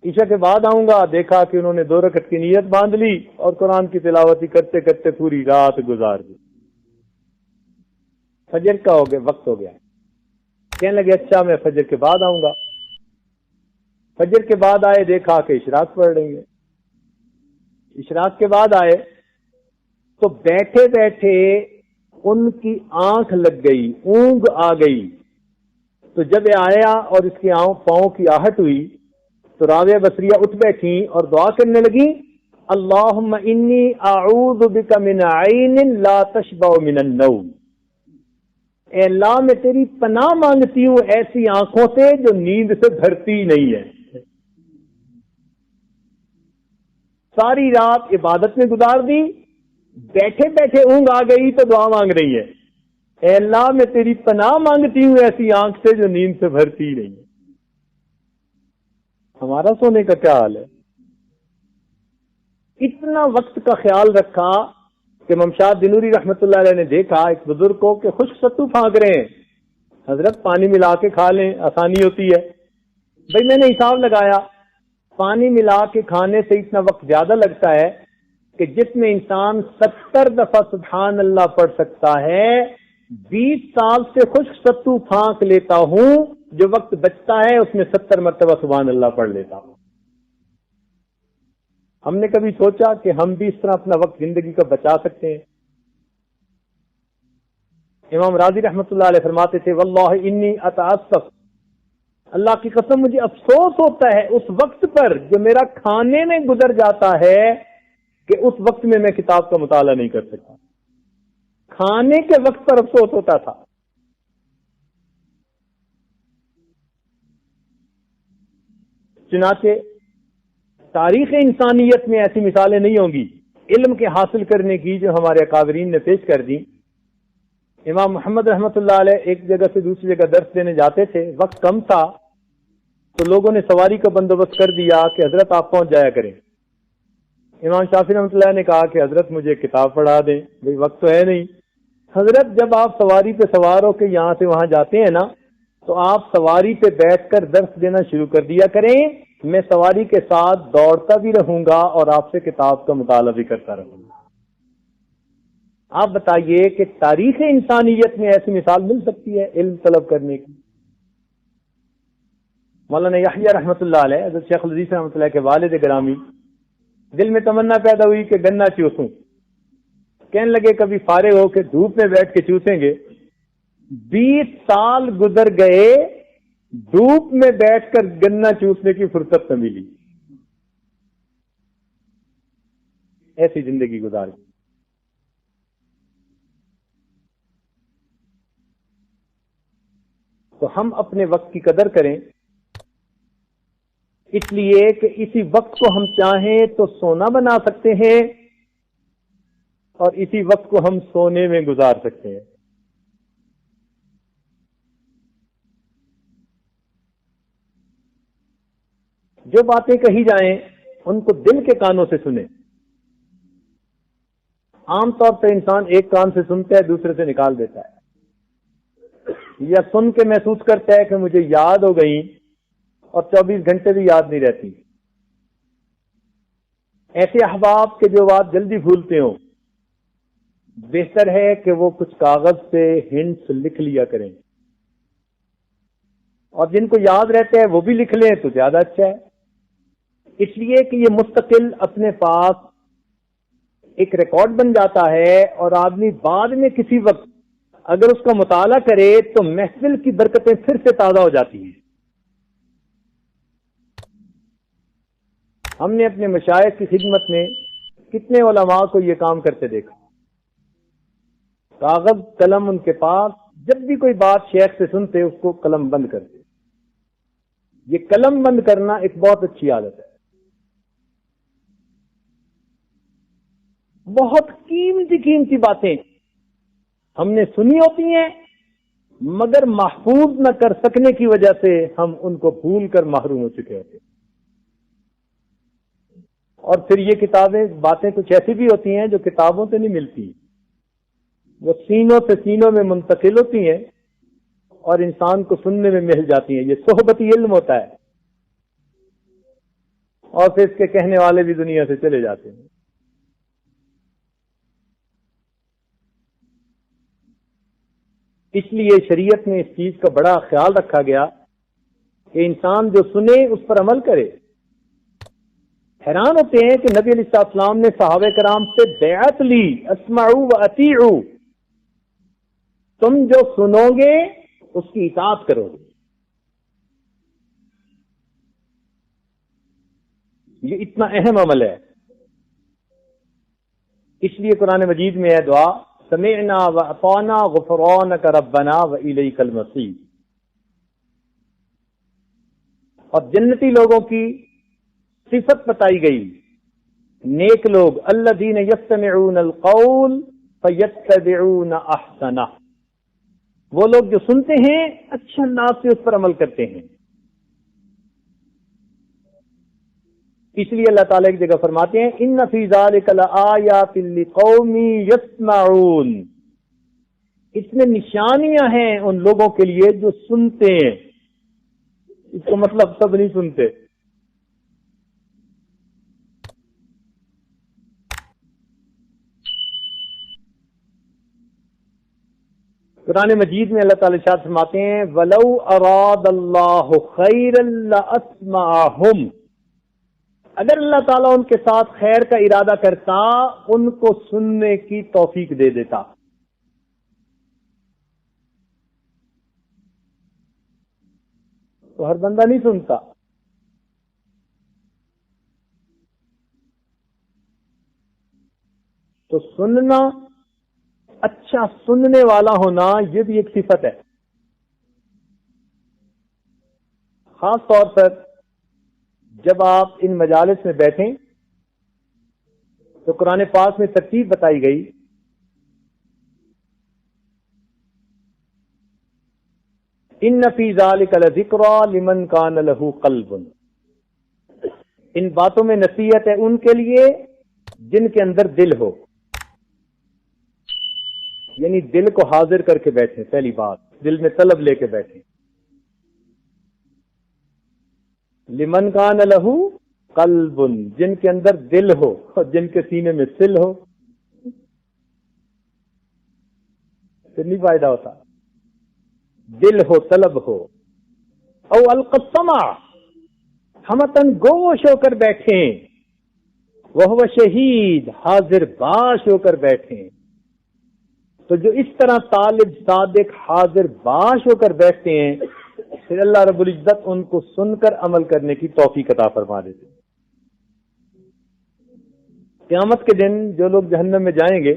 عشاء کے بعد آؤں گا دیکھا کہ انہوں نے 2 رکعت کی نیت باندھ لی اور قرآن کی تلاوت کرتے کرتے پوری رات گزار دی. فجر کا ہو گیا وقت ہو گیا. کہنے لگے اچھا میں فجر کے بعد آؤں گا. فجر کے بعد آئے دیکھا کہ اشراق پڑھ رہی ہیں. اشراق کے بعد آئے تو بیٹھے بیٹھے ان کی آنکھ لگ گئی, اونگ آ گئی. تو جب یہ آیا اور اس کی پاؤں کی آہٹ ہوئی تو راویہ بصریہ اٹھ بیٹھی اور دعا کرنے لگی, اللہم انی اعوذ بک من عین لا تشبع من النوم. اے اللہ میں تیری پناہ مانگتی ہوں ایسی آنکھوں سے جو نیند سے بھرتی نہیں ہے. ساری رات عبادت میں گزار دی, بیٹھے بیٹھے اونگ آ گئی تو دعا مانگ رہی ہے, اے اللہ میں تیری پناہ مانگتی ہوں ایسی آنکھ سے جو نیند سے بھرتی نہیں ہے. ہمارا سونے کا کیا حال ہے؟ اتنا وقت کا خیال رکھا کہ ممشاد دنوری رحمت اللہ علیہ نے دیکھا ایک بزرگ کو کہ خشک ستو پھانک رہے ہیں. حضرت پانی ملا کے کھا لیں, آسانی ہوتی ہے. بھائی میں نے حساب لگایا, پانی ملا کے کھانے سے اتنا وقت زیادہ لگتا ہے کہ جس میں انسان 70 دفعہ سبحان اللہ پڑھ سکتا ہے, 20 سال سے خشک ستو پھانک لیتا ہوں, جو وقت بچتا ہے اس میں 70 مرتبہ سبحان اللہ پڑھ لیتا ہوں. ہم نے کبھی سوچا کہ ہم بھی اس طرح اپنا وقت زندگی کا بچا سکتے ہیں؟ امام راضی رحمت اللہ علیہ فرماتے تھے, واللہ انی اتاسف, اللہ کی قسم مجھے افسوس ہوتا ہے اس وقت پر جو میرا کھانے میں گزر جاتا ہے کہ اس وقت میں کتاب کا مطالعہ نہیں کر سکتا. کھانے کے وقت پر افسوس ہوتا تھا. چنانچہ تاریخ انسانیت میں ایسی مثالیں نہیں ہوں گی علم کے حاصل کرنے کی جو ہمارے اکابرین نے پیش کر دی. امام محمد رحمت اللہ علیہ ایک جگہ سے دوسری جگہ درس دینے جاتے تھے, وقت کم تھا تو لوگوں نے سواری کا بندوبست کر دیا کہ حضرت آپ پہنچ جایا کریں. امام شافعی رحمۃ اللہ نے کہا کہ حضرت مجھے کتاب پڑھا دیں, بھائی وقت تو ہے نہیں. حضرت جب آپ سواری پہ سوار ہو کے یہاں سے وہاں جاتے ہیں نا تو آپ سواری پہ بیٹھ کر درس دینا شروع کر دیا کریں, میں سواری کے ساتھ دوڑتا بھی رہوں گا اور آپ سے کتاب کا مطالعہ بھی کرتا رہوں گا. آپ بتائیے کہ تاریخ انسانیت میں ایسی مثال مل سکتی ہے علم طلب کرنے کی؟ مولانا یحییٰ رحمۃ اللہ علیہ, حضرت شیخ الحدیث رحمۃ اللہ کے والد گرامی, دل میں تمنا پیدا ہوئی کہ گنا چوسوں. کہنے لگے کبھی فارغ ہو کے دھوپ میں بیٹھ کے چوسیں گے. 20 سال گزر گئے, دھوپ میں بیٹھ کر گنا چوسنے کی فرصت نہ ملی. ایسی زندگی گزاری. تو ہم اپنے وقت کی قدر کریں, اس لیے کہ اسی وقت کو ہم چاہیں تو سونا بنا سکتے ہیں اور اسی وقت کو ہم سونے میں گزار سکتے ہیں. جو باتیں کہی جائیں ان کو دل کے کانوں سے سنیں. عام طور پر انسان ایک کان سے سنتا ہے, دوسرے سے نکال دیتا ہے, یا سن کے محسوس کرتا ہے کہ مجھے یاد ہو گئی اور 24 گھنٹے بھی یاد نہیں رہتی. ایسے احباب کے جو بات جلدی بھولتے ہوں, بہتر ہے کہ وہ کچھ کاغذ پہ ہنٹس لکھ لیا کریں, اور جن کو یاد رہتا ہے وہ بھی لکھ لیں تو زیادہ اچھا ہے. اس لیے کہ یہ مستقل اپنے پاس ایک ریکارڈ بن جاتا ہے, اور آدمی بعد میں کسی وقت اگر اس کا مطالعہ کرے تو محفل کی برکتیں پھر سے تازہ ہو جاتی ہیں. ہم نے اپنے مشائخ کی خدمت میں کتنے علماء کو یہ کام کرتے دیکھا. کاغذ قلم ان کے پاس, جب بھی کوئی بات شیخ سے سنتے اس کو قلم بند کرتے. یہ قلم بند کرنا ایک بہت اچھی عادت ہے. بہت قیمتی قیمتی باتیں ہم نے سنی ہوتی ہیں, مگر محفوظ نہ کر سکنے کی وجہ سے ہم ان کو بھول کر محروم ہو چکے ہوتے ہیں. اور پھر یہ کتابیں باتیں کچھ ایسی بھی ہوتی ہیں جو کتابوں سے نہیں ملتی، وہ سینوں سے سینوں میں منتقل ہوتی ہیں اور انسان کو سننے میں مل جاتی ہیں. یہ صحبتی علم ہوتا ہے، اور پھر اس کے کہنے والے بھی دنیا سے چلے جاتے ہیں. اس لیے شریعت میں اس چیز کا بڑا خیال رکھا گیا کہ انسان جو سنے اس پر عمل کرے. حیران ہوتے ہیں کہ نبی علیہ السلام نے صحابہ کرام سے بیعت لی، اسمعوا واطیعوا، تم جو سنو گے اس کی اطاعت کرو گے. یہ اتنا اہم عمل ہے. اس لیے قرآن مجید میں ہے دعا، سمعنا واطعنا غفرانک ربنا والیک المصیر. اور جنتی لوگوں کی صفت بتائی گئی، نیک لوگ، الذین یستمعون القول فیتبعون احسنہ، وہ لوگ جو سنتے ہیں اچھا انداز سے اس پر عمل کرتے ہیں. اس لیے اللہ تعالیٰ ایک جگہ فرماتے ہیں ان فی ذلک لآیات لقوم یسمعون، اس میں نشانیاں ہیں ان لوگوں کے لیے جو سنتے ہیں. اس کو مطلب سب نہیں سنتے. قرآن مجید میں اللہ تعالیٰ ارشاد فرماتے ہیں وَلَوْ أَرَادَ اللَّهُ خَيْرًا لَأَسْمَعَهُمْ، اگر اللہ تعالیٰ ان کے ساتھ خیر کا ارادہ کرتا ان کو سننے کی توفیق دے دیتا. تو ہر بندہ نہیں سنتا. تو سننا، اچھا سننے والا ہونا، یہ بھی ایک صفت ہے. خاص طور پر جب آپ ان مجالس میں بیٹھیں تو قرآن پاک میں ترتیب بتائی گئی، ان فی ذلک لذکری لمن کان لہ قلب. ان باتوں میں نصیحت ہے ان کے لیے جن کے اندر دل ہو، یعنی دل کو حاضر کر کے بیٹھیں. پہلی بات، دل میں طلب لے کے بیٹھیں. لمن کان لہ قلب، جن کے اندر دل ہو اور جن کے سینے میں سل ہو، پھر نہیں فائدہ ہوتا. دل ہو، طلب ہو. او القى السمع، ہمتن گوش ہو کر بیٹھیں. وہو شہید، حاضر باش ہو کر بیٹھیں. تو جو اس طرح طالب صادق حاضر باش ہو کر بیٹھتے ہیں پھر اللہ رب العزت ان کو سن کر عمل کرنے کی توفیق عطا فرما دیتے. قیامت کے دن جو لوگ جہنم میں جائیں گے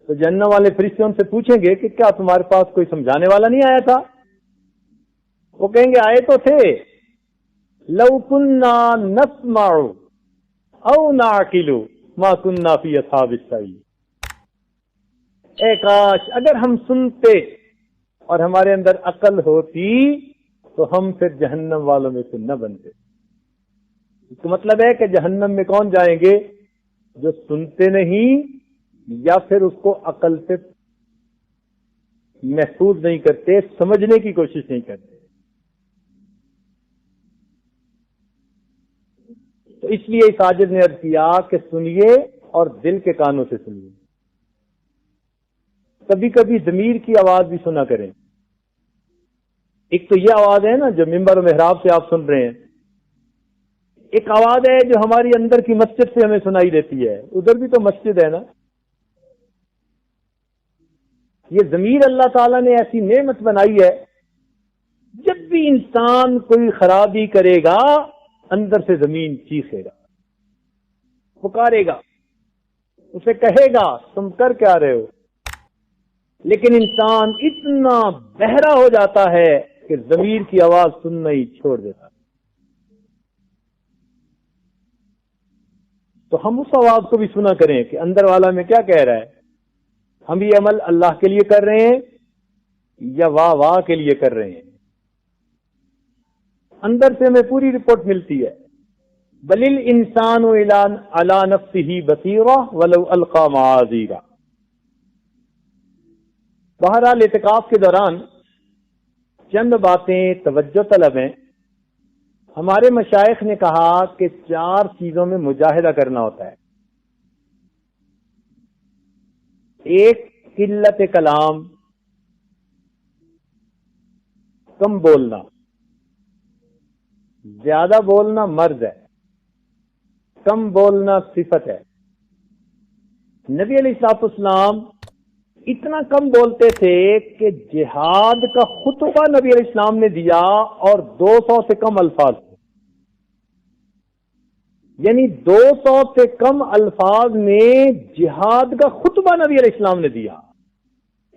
تو جہنم والے فرشتے ان سے پوچھیں گے کہ کیا تمہارے پاس کوئی سمجھانے والا نہیں آیا تھا؟ وہ کہیں گے آئے تو تھے. لو كنا نسمع او نعقل ما كنا في اصحاب السعیر. اے کاش اگر ہم سنتے اور ہمارے اندر عقل ہوتی تو ہم پھر جہنم والوں میں سے نہ بنتے. اس کا مطلب ہے کہ جہنم میں کون جائیں گے؟ جو سنتے نہیں یا پھر اس کو عقل سے محفوظ نہیں کرتے، سمجھنے کی کوشش نہیں کرتے. تو اس لیے اس عاجز نے عرض کیا کہ سنیے اور دل کے کانوں سے سنیے. کبھی کبھی ضمیر کی آواز بھی سنا کریں. ایک تو یہ آواز ہے نا جو ممبر و محراب سے آپ سن رہے ہیں، ایک آواز ہے جو ہماری اندر کی مسجد سے ہمیں سنائی دیتی ہے. ادھر بھی تو مسجد ہے نا. یہ ضمیر اللہ تعالیٰ نے ایسی نعمت بنائی ہے، جب بھی انسان کوئی خرابی کرے گا اندر سے زمین چیخے گا، پکارے گا، اسے کہے گا تم کر کیا رہے ہو. لیکن انسان اتنا بہرا ہو جاتا ہے کہ ضمیر کی آواز سننا ہی چھوڑ دیتا ہے. تو ہم اس آواز کو بھی سنا کریں کہ اندر والا میں کیا کہہ رہا ہے. ہم یہ عمل اللہ کے لیے کر رہے ہیں یا واہ واہ کے لیے کر رہے ہیں. اندر سے ہمیں پوری رپورٹ ملتی ہے. بل الانسان علی نفسہ بصیرہ ولو القی معاذیرہ. بہرحال اعتکاف کے دوران چند باتیں توجہ طلب ہیں. ہمارے مشائخ نے کہا کہ 4 چیزوں میں مجاہدہ کرنا ہوتا ہے. ایک، قلت کلام، کم بولنا. زیادہ بولنا مرض ہے، کم بولنا صفت ہے. نبی علیہ الصلوۃ والسلام اتنا کم بولتے تھے کہ جہاد کا خطبہ نبی علیہ السلام نے دیا اور 200 سے کم الفاظ، یعنی 200 سے کم الفاظ میں جہاد کا خطبہ نبی علیہ السلام نے دیا.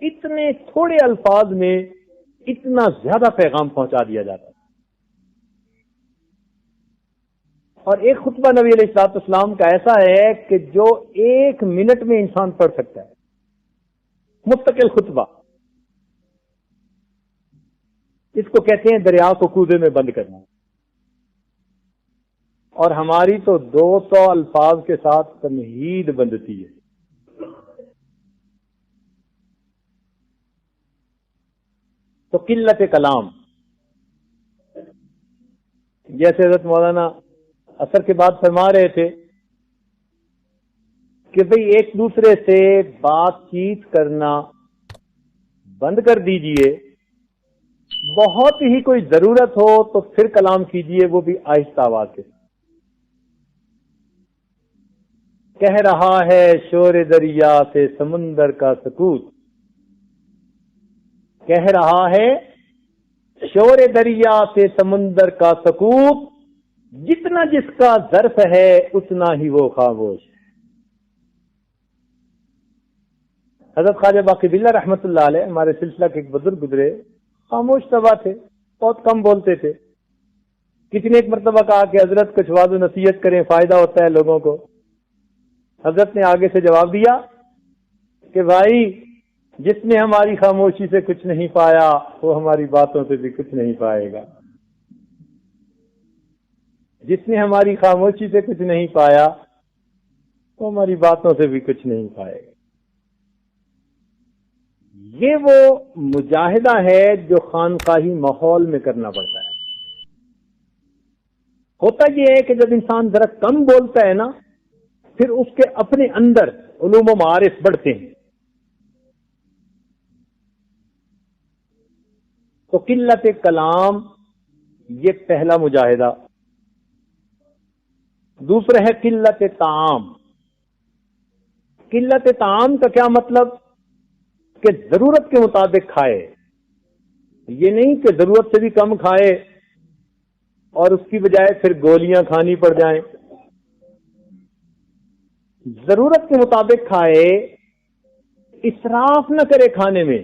اتنے تھوڑے الفاظ میں اتنا زیادہ پیغام پہنچا دیا جاتا ہے. اور ایک خطبہ نبی علیہ الصلوۃ والسلام کا ایسا ہے کہ جو 1 منٹ میں انسان پڑھ سکتا ہے، مستقل خطبہ. اس کو کہتے ہیں دریا کو کودے میں بند کرنا. اور ہماری تو 200 الفاظ کے ساتھ تمہید بندتی ہے. تو قلت کلام، جیسے حضرت مولانا اثر کے بعد فرما رہے تھے کہ بھئی ایک دوسرے سے بات چیت کرنا بند کر دیجئے. بہت ہی کوئی ضرورت ہو تو پھر کلام کیجئے، وہ بھی آہستہ آواز کے ساتھ. کہہ رہا ہے شور دریا سے سمندر کا سکوت، کہہ رہا ہے شور دریا سے سمندر کا سکوت، جتنا جس کا ظرف ہے اتنا ہی وہ خاموش ہے. حضرت خواجہ باقی باللہ رحمۃ اللہ علیہ ہمارے سلسلہ کے ایک بزرگ گزرے، خاموش طبع تھے، بہت کم بولتے تھے. کسی نے ایک مرتبہ کہا کہ حضرت کچھ وعظ و نصیحت کریں، فائدہ ہوتا ہے لوگوں کو. حضرت نے آگے سے جواب دیا کہ بھائی، جس نے ہماری خاموشی سے کچھ نہیں پایا وہ ہماری باتوں سے بھی کچھ نہیں پائے گا. جس نے ہماری خاموشی سے کچھ نہیں پایا وہ ہماری باتوں سے بھی کچھ نہیں پائے گا. یہ وہ مجاہدہ ہے جو خانقاہی ماحول میں کرنا پڑتا ہے. ہوتا یہ ہے کہ جب انسان ذرا کم بولتا ہے نا، پھر اس کے اپنے اندر علوم و معارف بڑھتے ہیں. تو قلت کلام یہ پہلا مجاہدہ. دوسرا ہے قلت طعام. قلت طعام کا کیا مطلب؟ کہ ضرورت کے مطابق کھائے. یہ نہیں کہ ضرورت سے بھی کم کھائے اور اس کی بجائے پھر گولیاں کھانی پڑ جائیں. ضرورت کے مطابق کھائے، اسراف نہ کرے کھانے میں.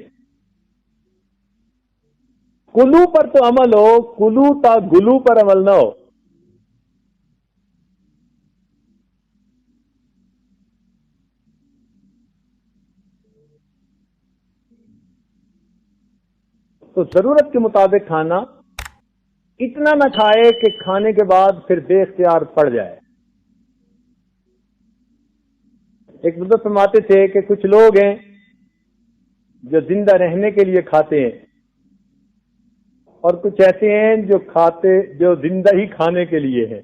کلو پر تو عمل ہو، کلو تا گلو پر عمل نہ ہو. تو ضرورت کے مطابق کھانا، اتنا نہ کھائے کہ کھانے کے بعد پھر بے اختیار پڑ جائے. ایک بزرگ فرماتے تھے کہ کچھ لوگ ہیں جو زندہ رہنے کے لیے کھاتے ہیں، اور کچھ ایسے ہیں جو زندہ ہی کھانے کے لیے ہیں.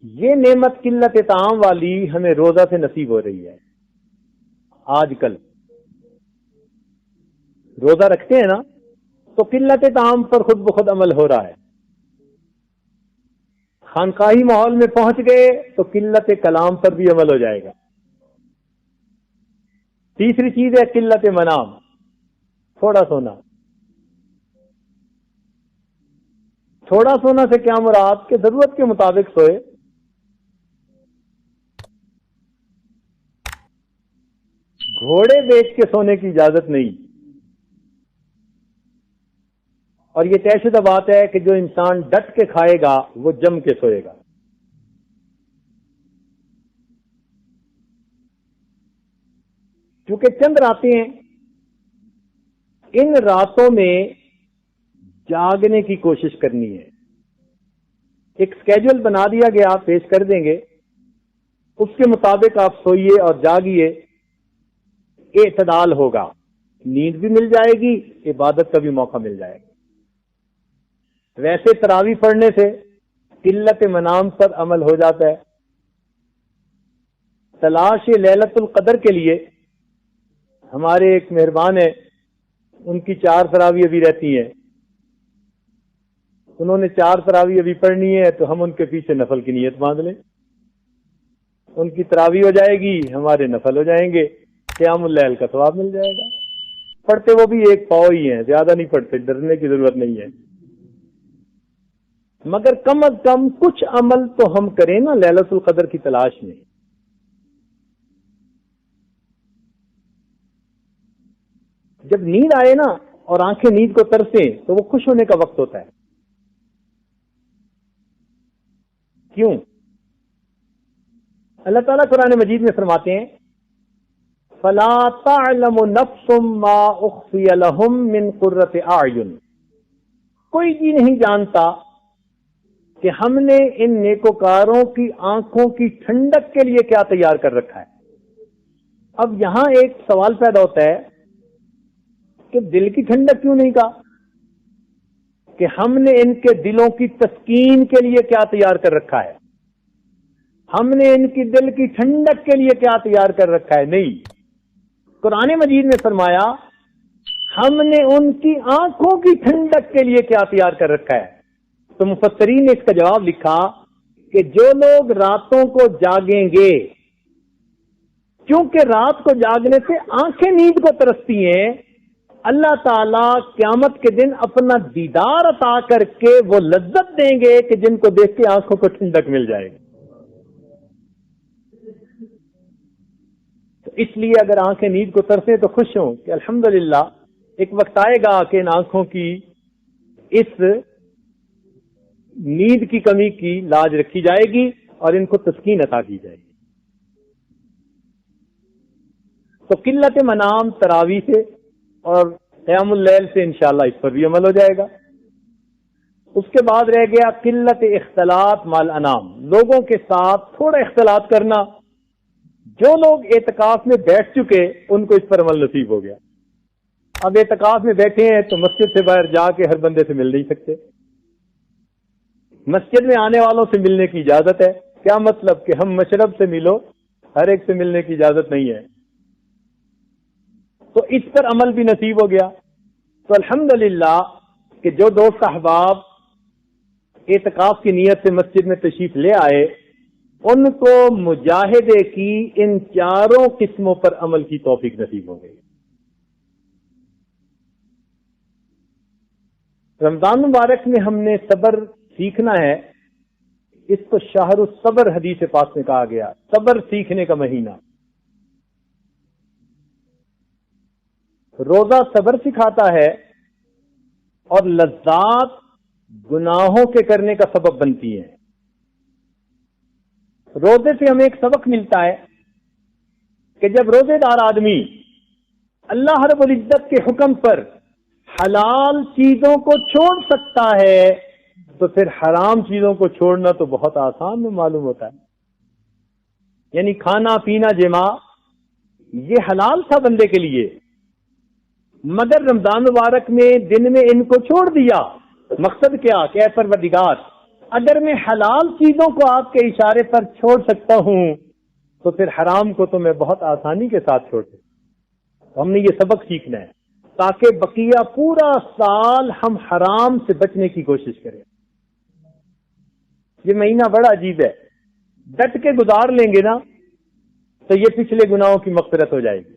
یہ نعمت قلت طعام والی ہمیں روزہ سے نصیب ہو رہی ہے. آج کل روزہ رکھتے ہیں نا تو قلت طعام پر خود بخود عمل ہو رہا ہے. خانقاہی ماحول میں پہنچ گئے تو قلت کلام پر بھی عمل ہو جائے گا. تیسری چیز ہے قلت منام، تھوڑا سونا. تھوڑا سونا سے کیا مراد؟ کہ ضرورت کے مطابق سوئے. گھوڑے بیچ کے سونے کی اجازت نہیں. اور یہ طے شدہ بات ہے کہ جو انسان ڈٹ کے کھائے گا وہ جم کے سوئے گا. چونکہ چند راتیں ہیں، ان راتوں میں جاگنے کی کوشش کرنی ہے. ایک سکیجول بنا دیا گیا، آپ پیش کر دیں گے، اس کے مطابق آپ سوئیے اور جاگیے. اعتدال ہوگا، نیند بھی مل جائے گی، عبادت کا بھی موقع مل جائے گا. ویسے تراویح پڑھنے سے قلت منام پر عمل ہو جاتا ہے. تلاش لیلۃ القدر کے لیے ہمارے ایک مہربان ہیں، ان کی 4 تراویح ابھی رہتی ہیں. انہوں نے 4 تراویح ابھی پڑھنی ہے تو ہم ان کے پیچھے نفل کی نیت باندھ لیں. ان کی تراویح ہو جائے گی، ہمارے نفل ہو جائیں گے، قیام اللیل کا ثواب مل جائے گا. پڑھتے وہ بھی ایک پاؤ ہی ہیں، زیادہ نہیں پڑھتے، ڈرنے کی ضرورت نہیں ہے. مگر کم از کم کچھ عمل تو ہم کریں نا لیلۃ القدر کی تلاش میں. جب نیند آئے نا اور آنکھیں نیند کو ترسیں تو وہ خوش ہونے کا وقت ہوتا ہے. کیوں؟ اللہ تعالیٰ قرآن مجید میں فرماتے ہیں فَلَا تَعْلَمُ نَفْسٌ مَّا أُخْفِيَ لَهُم مِّن قُرَّةِ أَعْيُنٍ. کوئی جی نہیں جانتا کہ ہم نے ان نیکوکاروں کی آنکھوں کی ٹھنڈک کے لیے کیا تیار کر رکھا ہے. اب یہاں ایک سوال پیدا ہوتا ہے کہ دل کی ٹھنڈک کیوں نہیں کہا؟ کہ ہم نے ان کے دلوں کی تسکین کے لیے کیا تیار کر رکھا ہے، ہم نے ان کی دل کی ٹھنڈک کے لیے کیا تیار کر رکھا ہے. نہیں، قرآن مجید نے فرمایا ہم نے ان کی آنکھوں کی ٹھنڈک کے لیے کیا تیار کر رکھا ہے. تو مفسرین نے اس کا جواب لکھا کہ جو لوگ راتوں کو جاگیں گے، کیونکہ رات کو جاگنے سے آنکھیں نیند کو ترستی ہیں، اللہ تعالیٰ قیامت کے دن اپنا دیدار عطا کر کے وہ لذت دیں گے کہ جن کو دیکھ کے آنکھوں کو ٹھنڈک مل جائے گی. تو اس لیے اگر آنکھیں نیند کو ترسیں تو خوش ہوں کہ الحمدللہ ایک وقت آئے گا کہ ان آنکھوں کی اس نیند کی کمی کی لاج رکھی جائے گی اور ان کو تسکین عطا کی جائے گی. تو قلت منام تراویح سے اور قیام اللیل سے انشاءاللہ اس پر بھی عمل ہو جائے گا. اس کے بعد رہ گیا قلت اختلاط مال انام، لوگوں کے ساتھ تھوڑا اختلاط کرنا. جو لوگ اعتکاف میں بیٹھ چکے ان کو اس پر عمل نصیب ہو گیا. اب اعتکاف میں بیٹھے ہیں تو مسجد سے باہر جا کے ہر بندے سے مل نہیں سکتے. مسجد میں آنے والوں سے ملنے کی اجازت ہے. کیا مطلب کہ ہم مشرب سے ملو، ہر ایک سے ملنے کی اجازت نہیں ہے. تو اس پر عمل بھی نصیب ہو گیا. تو الحمدللہ کہ جو دوست احباب اعتکاف کی نیت سے مسجد میں تشریف لے آئے ان کو مجاہدے کی ان 4 قسموں پر عمل کی توفیق نصیب ہو گئی. رمضان مبارک میں ہم نے صبر سیکھنا ہے. اس کو شہر الصبر حدیث پاک میں کہا گیا، صبر سیکھنے کا مہینہ. روزہ صبر سکھاتا ہے اور لذات گناہوں کے کرنے کا سبب بنتی ہیں. روزے سے ہمیں ایک سبق ملتا ہے کہ جب روزے دار آدمی اللہ رب العزت کے حکم پر حلال چیزوں کو چھوڑ سکتا ہے تو پھر حرام چیزوں کو چھوڑنا تو بہت آسان میں معلوم ہوتا ہے. یعنی کھانا پینا جماع یہ حلال تھا بندے کے لیے، مگر رمضان مبارک میں دن میں ان کو چھوڑ دیا. مقصد کیا کہ اے پروردگار اگر میں حلال چیزوں کو آپ کے اشارے پر چھوڑ سکتا ہوں تو پھر حرام کو تو میں بہت آسانی کے ساتھ چھوڑ سکتا ہوں. ہم نے یہ سبق سیکھنا ہے تاکہ بقیہ پورا سال ہم حرام سے بچنے کی کوشش کریں. یہ مہینہ بڑا عجیب ہے، ڈٹ کے گزار لیں گے نا تو یہ پچھلے گناہوں کی مغفرت ہو جائے گی.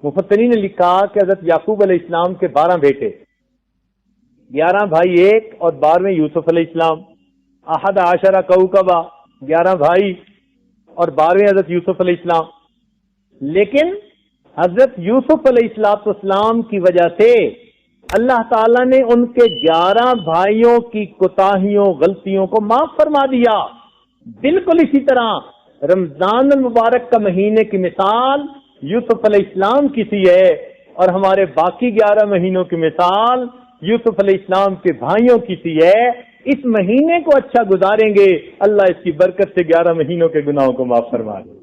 مفسرین نے لکھا کہ حضرت یعقوب علیہ السلام کے 12 بیٹے، 11 بھائی ایک اور 12ویں یوسف علیہ السلام، احد عشرہ کوکبہ 11 بھائی اور 12ویں حضرت یوسف علیہ السلام. لیکن حضرت یوسف علیہ السلام کی وجہ سے اللہ تعالیٰ نے ان کے 11 بھائیوں کی کوتاہیوں غلطیوں کو معاف فرما دیا. بالکل اسی طرح رمضان المبارک کا مہینے کی مثال یوسف علیہ السلام کی سی ہے، اور ہمارے باقی 11 مہینوں کی مثال یوسف علیہ السلام کے بھائیوں کی سی ہے۔ اس مہینے کو اچھا گزاریں گے، اللہ اس کی برکت سے 11 مہینوں کے گناہوں کو معاف فرما دے۔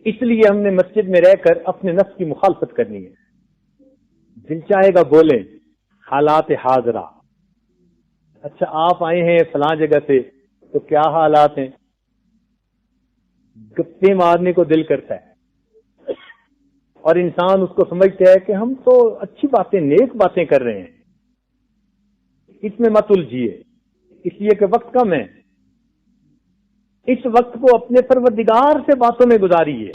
اس لیے ہم نے مسجد میں رہ کر اپنے نفس کی مخالفت کرنی ہے۔ دل چاہے گا بولیں، حالات حاضرہ، اچھا آپ آئے ہیں فلاں جگہ سے تو کیا حالات ہیں؟ گپے مارنے کو دل کرتا ہے، اور انسان اس کو سمجھتا ہے کہ ہم تو اچھی باتیں، نیک باتیں کر رہے ہیں، اس میں مت الجھیے، اس لیے کہ وقت کم ہے۔ اس وقت کو اپنے پروردگار سے باتوں میں گزاریے۔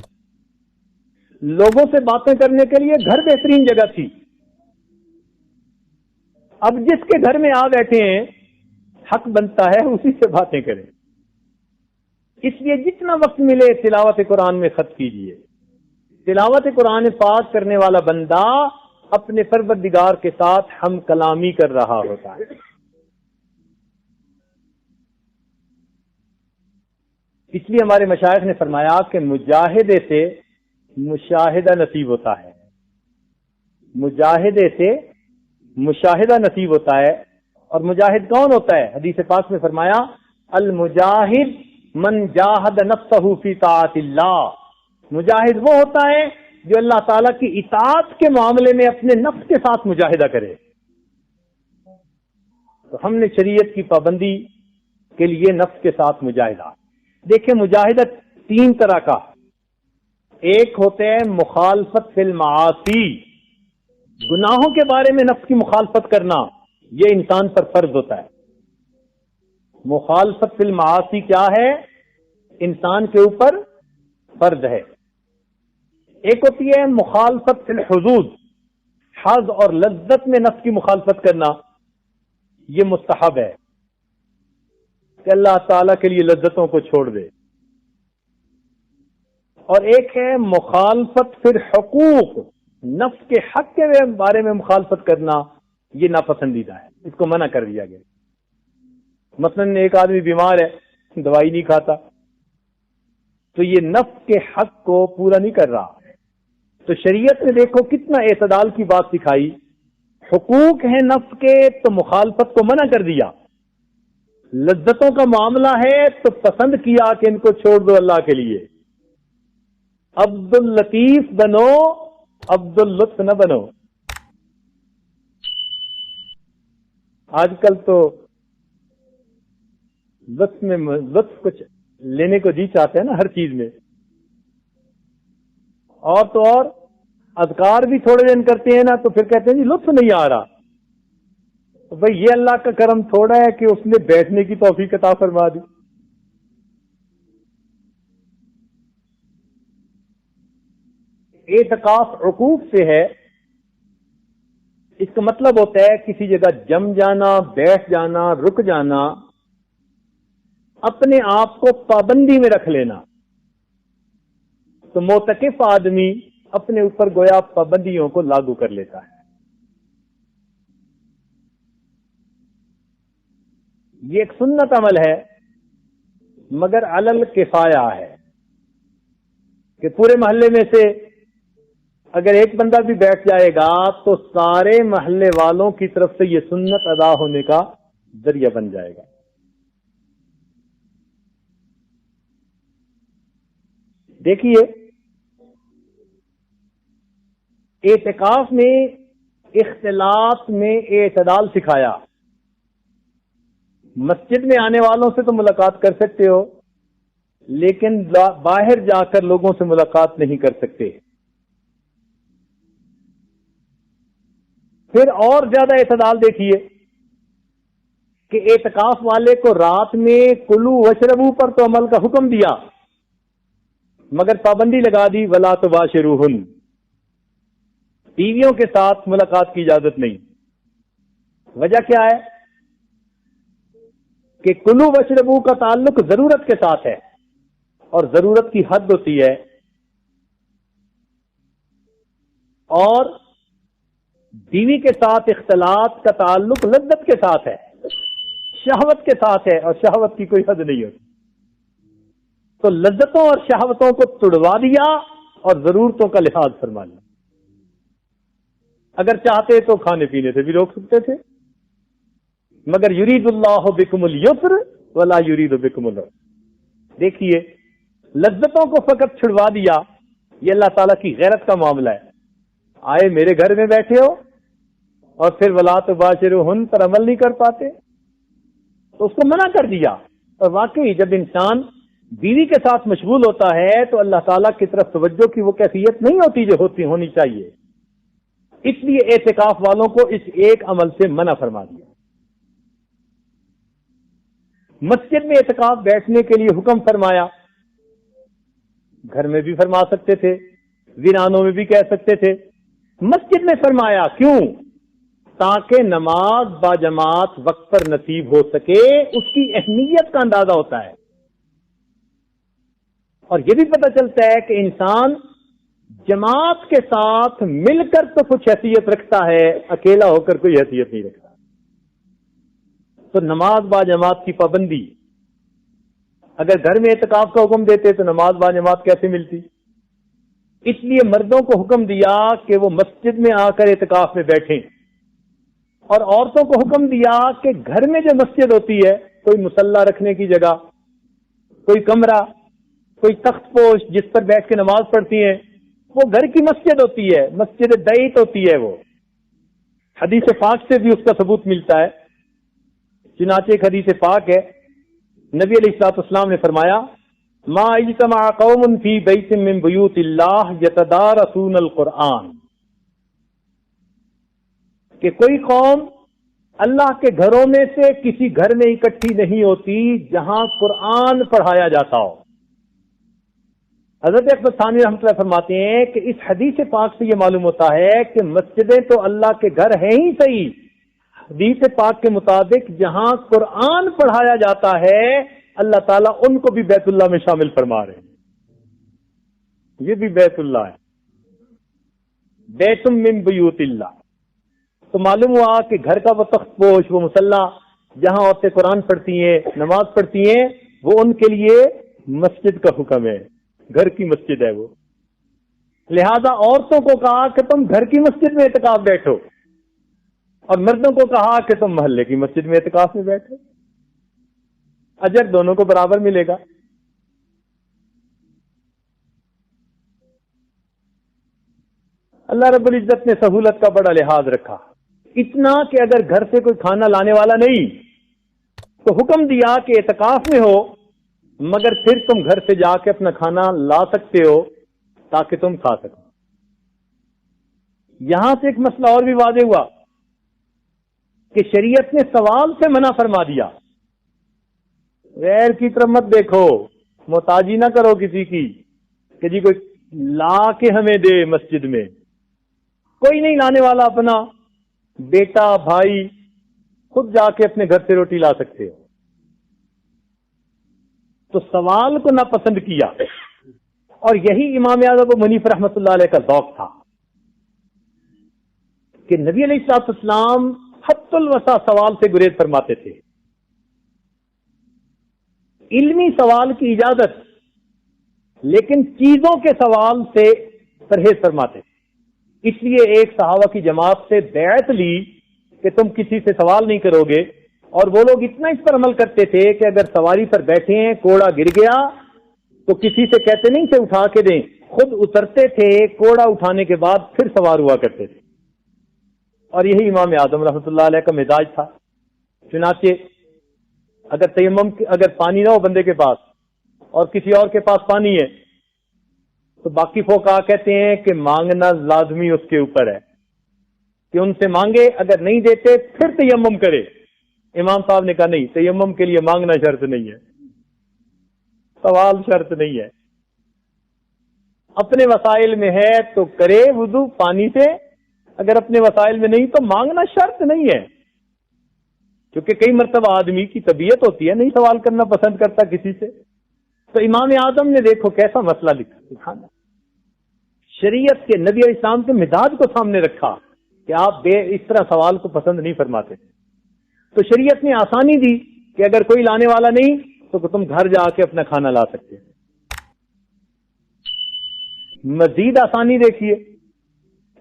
لوگوں سے باتیں کرنے کے لیے گھر بہترین جگہ تھی، اب جس کے گھر میں آ بیٹھے ہیں حق بنتا ہے اسی سے باتیں کریں۔ اس لیے جتنا وقت ملے تلاوت قرآن میں خرچ کیجیے۔ تلاوت قرآن پاک کرنے والا بندہ اپنے پروردگار کے ساتھ ہم کلامی کر رہا ہوتا ہے۔ اس لیے ہمارے مشائخ نے فرمایا کہ مجاہدے سے مشاہدہ نصیب ہوتا ہے، مجاہدے سے مشاہدہ نصیب ہوتا ہے۔ اور مجاہد کون ہوتا ہے؟ حدیث پاک میں فرمایا المجاہد من جاہد نفسہ فی طاعت اللہ۔ مجاہد وہ ہوتا ہے جو اللہ تعالیٰ کی اطاعت کے معاملے میں اپنے نفس کے ساتھ مجاہدہ کرے۔ تو ہم نے شریعت کی پابندی کے لیے نفس کے ساتھ مجاہدہ۔ دیکھیں مجاہدہ 3 طرح کا، ایک ہوتے ہیں مخالفت فی المعاصی، گناہوں کے بارے میں نفس کی مخالفت کرنا، یہ انسان پر فرض ہوتا ہے۔ مخالفت فی المعاصی کیا ہے؟ انسان کے اوپر فرض ہے۔ ایک ہوتی ہے مخالفت فی الحدود، حظ اور لذت میں نفس کی مخالفت کرنا، یہ مستحب ہے کہ اللہ تعالی کے لیے لذتوں کو چھوڑ دے۔ اور ایک ہے مخالفت فی الحقوق، نفس کے حق کے بارے میں مخالفت کرنا، یہ ناپسندیدہ ہے، اس کو منع کر دیا گیا۔ مثلا ایک آدمی بیمار ہے، دوائی نہیں کھاتا، تو یہ نفس کے حق کو پورا نہیں کر رہا۔ تو شریعت نے دیکھو کتنا اعتدال کی بات سکھائی، حقوق ہیں نفس کے تو مخالفت کو منع کر دیا، لذتوں کا معاملہ ہے تو پسند کیا کہ ان کو چھوڑ دو اللہ کے لیے۔ عبد اللطیف بنو، عبد اللطف نہ بنو۔ آج کل تو لطف کچھ لینے کو جی چاہتے ہیں نا ہر چیز میں، اور تو اور اذکار بھی تھوڑے دن کرتے ہیں نا تو پھر کہتے ہیں جی لطف نہیں آ رہا۔ تو بھئی یہ اللہ کا کرم تھوڑا ہے کہ اس نے بیٹھنے کی توفیق عطا فرما دی۔ اعتکاف عقوق سے ہے، اس کا مطلب ہوتا ہے کسی جگہ جم جانا، بیٹھ جانا، رک جانا، اپنے آپ کو پابندی میں رکھ لینا۔ تو معتکف آدمی اپنے اوپر گویا پابندیوں کو لاگو کر لیتا ہے۔ یہ ایک سنت عمل ہے مگر علل کفایہ ہے کہ پورے محلے میں سے اگر ایک بندہ بھی بیٹھ جائے گا تو سارے محلے والوں کی طرف سے یہ سنت ادا ہونے کا ذریعہ بن جائے گا۔ دیکھیے اعتکاف میں اختلاط میں اعتدال سکھایا۔ مسجد میں آنے والوں سے تو ملاقات کر سکتے ہو، لیکن باہر جا کر لوگوں سے ملاقات نہیں کر سکتے۔ پھر اور زیادہ اعتدال دیکھیے کہ اعتکاف والے کو رات میں کلو وشربو پر تو عمل کا حکم دیا، مگر پابندی لگا دی ولا تباشروہن، بیویوں کے ساتھ ملاقات کی اجازت نہیں۔ وجہ کیا ہے کہ کلو وشربو کا تعلق ضرورت کے ساتھ ہے، اور ضرورت کی حد ہوتی ہے، اور بیوی کے ساتھ اختلاط کا تعلق لذت کے ساتھ ہے۔ شہوت کے ساتھ ہے اور شہوت کی کوئی حد نہیں ہوتی. تو لذتوں اور شہوتوں کو تڑوا دیا اور ضرورتوں کا لحاظ فرما لیا. اگر چاہتے تو کھانے پینے سے بھی روک سکتے تھے، مگر یرید اللہ بکم اليسر ولا یرید بکم العسر. دیکھیے لذتوں کو فقط چھڑوا دیا، یہ اللہ تعالیٰ کی غیرت کا معاملہ ہے. آئے میرے گھر میں بیٹھے ہو اور پھر ولا تباشرہن پر عمل نہیں کر پاتے، تو اس کو منع کر دیا. اور واقعی جب انسان بیوی کے ساتھ مشغول ہوتا ہے تو اللہ تعالیٰ کی طرف توجہ کی وہ کیفیت نہیں ہوتی جو ہونی چاہیے. اس لیے اعتکاف والوں کو اس ایک عمل سے منع فرما دیا. مسجد میں اعتکاف بیٹھنے کے لیے حکم فرمایا. گھر میں بھی فرما سکتے تھے، ویرانوں میں بھی کہہ سکتے تھے. مسجد میں فرمایا کیوں؟ تاکہ نماز باجماعت وقت پر نصیب ہو سکے. اس کی اہمیت کا اندازہ ہوتا ہے اور یہ بھی پتہ چلتا ہے کہ انسان جماعت کے ساتھ مل کر تو کچھ حیثیت رکھتا ہے، اکیلا ہو کر کوئی حیثیت نہیں رکھتا. تو نماز باجماعت کی پابندی، اگر گھر میں اعتکاف کا حکم دیتے تو نماز باجماعت کیسے ملتی؟ اس لیے مردوں کو حکم دیا کہ وہ مسجد میں آ کر اعتکاف میں بیٹھیں، اور عورتوں کو حکم دیا کہ گھر میں جو مسجد ہوتی ہے، کوئی مصلی رکھنے کی جگہ، کوئی کمرہ، کوئی تخت پوش جس پر بیٹھ کے نماز پڑھتی ہیں، وہ گھر کی مسجد ہوتی ہے، مسجد بیت ہوتی ہے. وہ حدیث پاک سے بھی اس کا ثبوت ملتا ہے. چنانچہ ایک حدیث پاک ہے، نبی علیہ الصلوۃ والسلام نے فرمایا ما اجتمع قوم فی بیت من بیوت اللہ یتدارسون القرآن، کہ کوئی قوم اللہ کے گھروں میں سے کسی گھر میں اکٹھی نہیں ہوتی جہاں قرآن پڑھایا جاتا ہو. حضرت احمد ثانی رحمۃ اللہ فرماتے ہیں کہ اس حدیث پاک سے یہ معلوم ہوتا ہے کہ مسجدیں تو اللہ کے گھر ہیں ہی صحیح، حدیث پاک کے مطابق جہاں قرآن پڑھایا جاتا ہے اللہ تعالیٰ ان کو بھی بیت اللہ میں شامل فرما رہے ہیں. یہ بھی بیت اللہ ہے، بیت من بیوت اللہ. تو معلوم ہوا کہ گھر کا وہ تخت پوش، وہ مصلی جہاں عورتیں قرآن پڑھتی ہیں، نماز پڑھتی ہیں، وہ ان کے لیے مسجد کا حکم ہے، گھر کی مسجد ہے وہ. لہذا عورتوں کو کہا کہ تم گھر کی مسجد میں اعتکاف بیٹھو، اور مردوں کو کہا کہ تم محلے کی مسجد میں اعتکاف میں بیٹھو. اجر دونوں کو برابر ملے گا. اللہ رب العزت نے سہولت کا بڑا لحاظ رکھا، اتنا کہ اگر گھر سے کوئی کھانا لانے والا نہیں تو حکم دیا کہ اعتکاف میں ہو مگر پھر تم گھر سے جا کے اپنا کھانا لا سکتے ہو تاکہ تم کھا سکو. یہاں سے ایک مسئلہ اور بھی واضح ہوا کہ شریعت نے سوال سے منع فرما دیا. غیر کی طرف مت دیکھو، محتاجی نہ کرو کسی کی کہ جی کوئی لا کے ہمیں دے. مسجد میں کوئی نہیں لانے والا، اپنا بیٹا بھائی خود جا کے اپنے گھر سے روٹی لا سکتے ہو. تو سوال کو ناپسند کیا، اور یہی امام اعظم ابو حنیفہ رحمۃ اللہ علیہ کا ذوق تھا کہ نبی علیہ الصلوۃ والسلام حد الوسع سوال سے گریز فرماتے تھے. علمی سوال کی اجازت، لیکن چیزوں کے سوال سے پرہیز فرماتے تھے. اس لیے ایک صحابہ کی جماعت سے بیعت لی کہ تم کسی سے سوال نہیں کرو گے، اور وہ لوگ اتنا اس پر عمل کرتے تھے کہ اگر سواری پر بیٹھے ہیں، کوڑا گر گیا تو کسی سے کہتے نہیں تھے اٹھا کے دیں، خود اترتے تھے، کوڑا اٹھانے کے بعد پھر سوار ہوا کرتے تھے. اور یہی امام اعظم رحمۃ اللہ علیہ کا مزاج تھا. چنانچہ اگر تیمم اگر پانی نہ ہو بندے کے پاس اور کسی اور کے پاس پانی ہے تو باقی فقہا کہتے ہیں کہ مانگنا لازمی اس کے اوپر ہے کہ ان سے مانگے، اگر نہیں دیتے پھر تیمم کرے. امام صاحب نے کہا نہیں، تیمم کے لیے مانگنا شرط نہیں ہے، سوال شرط نہیں ہے. اپنے وسائل میں ہے تو کرے وضو پانی سے، اگر اپنے وسائل میں نہیں تو مانگنا شرط نہیں ہے. کیونکہ کئی مرتبہ آدمی کی طبیعت ہوتی ہے نہیں سوال کرنا پسند کرتا کسی سے. تو امام اعظم نے دیکھو کیسا مسئلہ لکھا، سبحان اللہ، شریعت کے نبی علیہ السلام کے مزاج کو سامنے رکھا کہ آپ اس طرح سوال کو پسند نہیں فرماتے. تو شریعت نے آسانی دی کہ اگر کوئی لانے والا نہیں تو تم گھر جا کے اپنا کھانا لا سکتے. مزید آسانی دیکھیے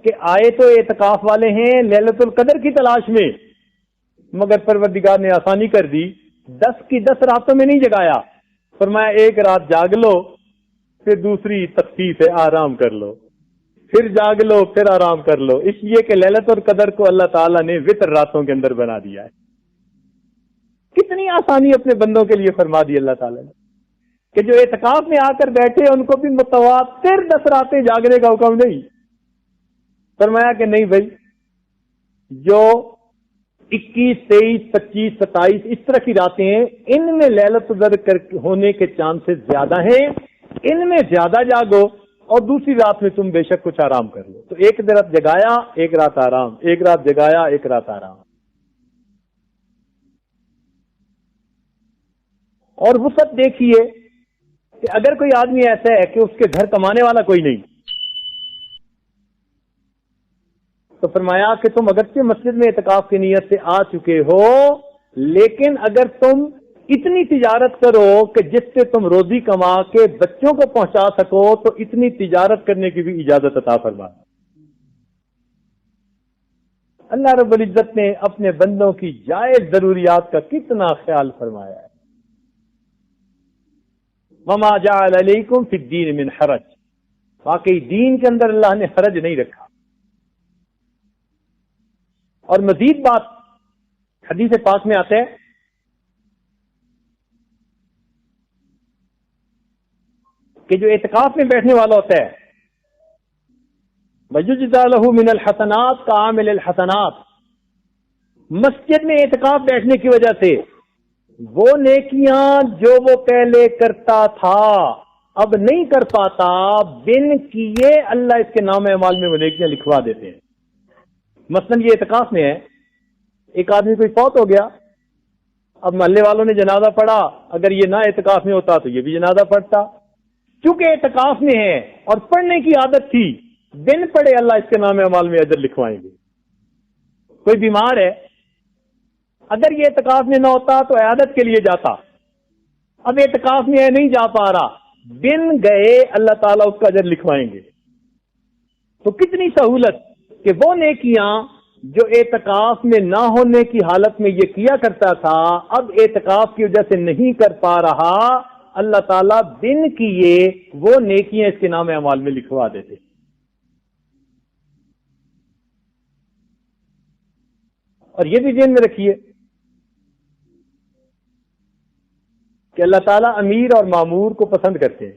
کہ آئے تو اعتکاف والے ہیں لیلۃ القدر کی تلاش میں، مگر پروردگار نے آسانی کر دی، 10 کی 10 راتوں میں نہیں جگایا، فرمایا ایک رات جاگ لو، پھر دوسری تخفیف ہے آرام کر لو، پھر جاگ لو، پھر آرام کر لو، اس لیے کہ لیلۃ القدر کو اللہ تعالیٰ نے وتر راتوں کے اندر بنا دیا ہے. کتنی آسانی اپنے بندوں کے لیے فرما دی اللہ تعالیٰ نے کہ جو اعتکاف میں آ کر بیٹھے ان کو بھی متواتر 10 راتیں جاگنے کا حکم نہیں. فرمایا کہ نہیں بھائی، جو 21، 23، 25، 27 اس طرح کی راتیں ہیں، ان میں لیلۃ القدر ہونے کے چانسز زیادہ ہیں، ان میں زیادہ جاگو، اور دوسری رات میں تم بے شک کچھ آرام کر لو. تو ایک رات جگایا، ایک رات آرام، ایک رات جگایا، ایک رات آرام. اور وسعت دیکھیے کہ اگر کوئی آدمی ایسا ہے کہ اس کے گھر کمانے والا کوئی نہیں، تو فرمایا کہ تم اگرچہ مسجد میں اعتکاف کی نیت سے آ چکے ہو، لیکن اگر تم اتنی تجارت کرو کہ جس سے تم روزی کما کے بچوں کو پہنچا سکو، تو اتنی تجارت کرنے کی بھی اجازت عطا فرما. اللہ رب العزت نے اپنے بندوں کی جائز ضروریات کا کتنا خیال فرمایا ہے. وما جعل علیکم فی الدین من حرج، واقعی دین کے اندر اللہ نے حرج نہیں رکھا. اور مزید بات حدیث پاک میں آتا ہے کہ جو اعتکاف میں بیٹھنے والا ہوتا ہے، وَيُجْزَى لَهُ مِنَ الْحَسَنَاتِ كَعَامِلِ الْحَسَنَاتِ، مسجد میں اعتکاف بیٹھنے کی وجہ سے وہ نیکیاں جو وہ پہلے کرتا تھا اب نہیں کر پاتا، بن کیے اللہ اس کے نام اعمال میں وہ نیکیاں لکھوا دیتے ہیں. مثلا یہ اعتکاف میں ہے، ایک آدمی کوئی فوت ہو گیا، اب محلے والوں نے جنازہ پڑھا، اگر یہ نہ اعتکاف میں ہوتا تو یہ بھی جنازہ پڑھتا. چونکہ اعتکاف میں ہے اور پڑھنے کی عادت تھی، دن پڑھے اللہ اس کے نام اعمال میں اجر لکھوائیں گے. کوئی بیمار ہے، اگر یہ اعتکاف میں نہ ہوتا تو عیادت کے لیے جاتا، اب اعتکاف میں ہے نہیں جا پا رہا، دن گئے اللہ تعالیٰ اس کا اجر لکھوائیں گے. تو کتنی سہولت کہ وہ نیکیاں جو اعتکاف میں نہ ہونے کی حالت میں یہ کیا کرتا تھا، اب اعتکاف کی وجہ سے نہیں کر پا رہا، اللہ تعالیٰ بن کیے وہ نیکیاں اس کے نام اعمال میں لکھوا دیتے. اور یہ بھی ذہن میں رکھیے کہ اللہ تعالیٰ امیر اور مامور کو پسند کرتے ہیں.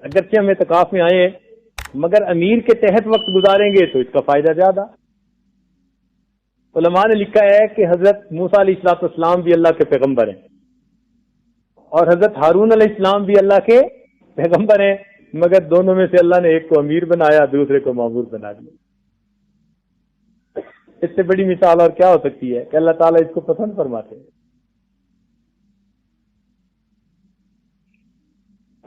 اگرچہ ہم اعتکاف میں آئے ہیں مگر امیر کے تحت وقت گزاریں گے تو اس کا فائدہ زیادہ. علماء نے لکھا ہے کہ حضرت موسیٰ علیہ السلام بھی اللہ کے پیغمبر ہیں اور حضرت ہارون علیہ السلام بھی اللہ کے پیغمبر ہیں، مگر دونوں میں سے اللہ نے ایک کو امیر بنایا، دوسرے کو مامور بنا دیا. اس سے بڑی مثال اور کیا ہو سکتی ہے کہ اللہ تعالیٰ اس کو پسند فرماتے ہیں.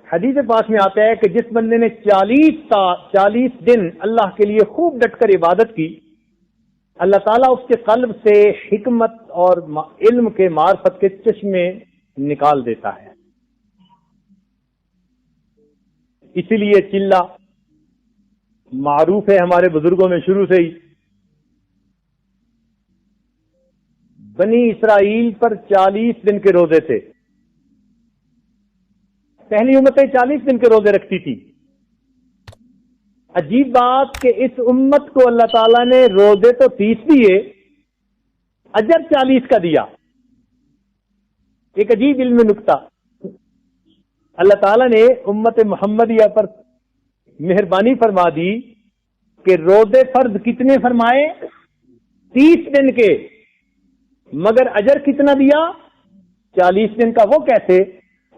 حدیث پاک میں آتا ہے کہ جس بندے نے 40 دن اللہ کے لیے خوب ڈٹ کر عبادت کی، اللہ تعالیٰ اس کے قلب سے حکمت اور علم کے معرفت کے چشمے نکال دیتا ہے. اسی لیے چلہ معروف ہے ہمارے بزرگوں میں شروع سے ہی. بنی اسرائیل پر 40 دن کے روزے تھے. پہلی امتیں 40 دن کے روزے رکھتی تھی. عجیب بات کہ اس امت کو اللہ تعالیٰ نے روزے تو 30 دیے، اجر 40 کا دیا. ایک عجیب علم نکتہ، اللہ تعالیٰ نے امت محمدیہ پر مہربانی فرما دی کہ روزے فرض کتنے فرمائے؟ 30 دن کے، مگر اجر کتنا دیا؟ 40 دن کا. وہ کیسے؟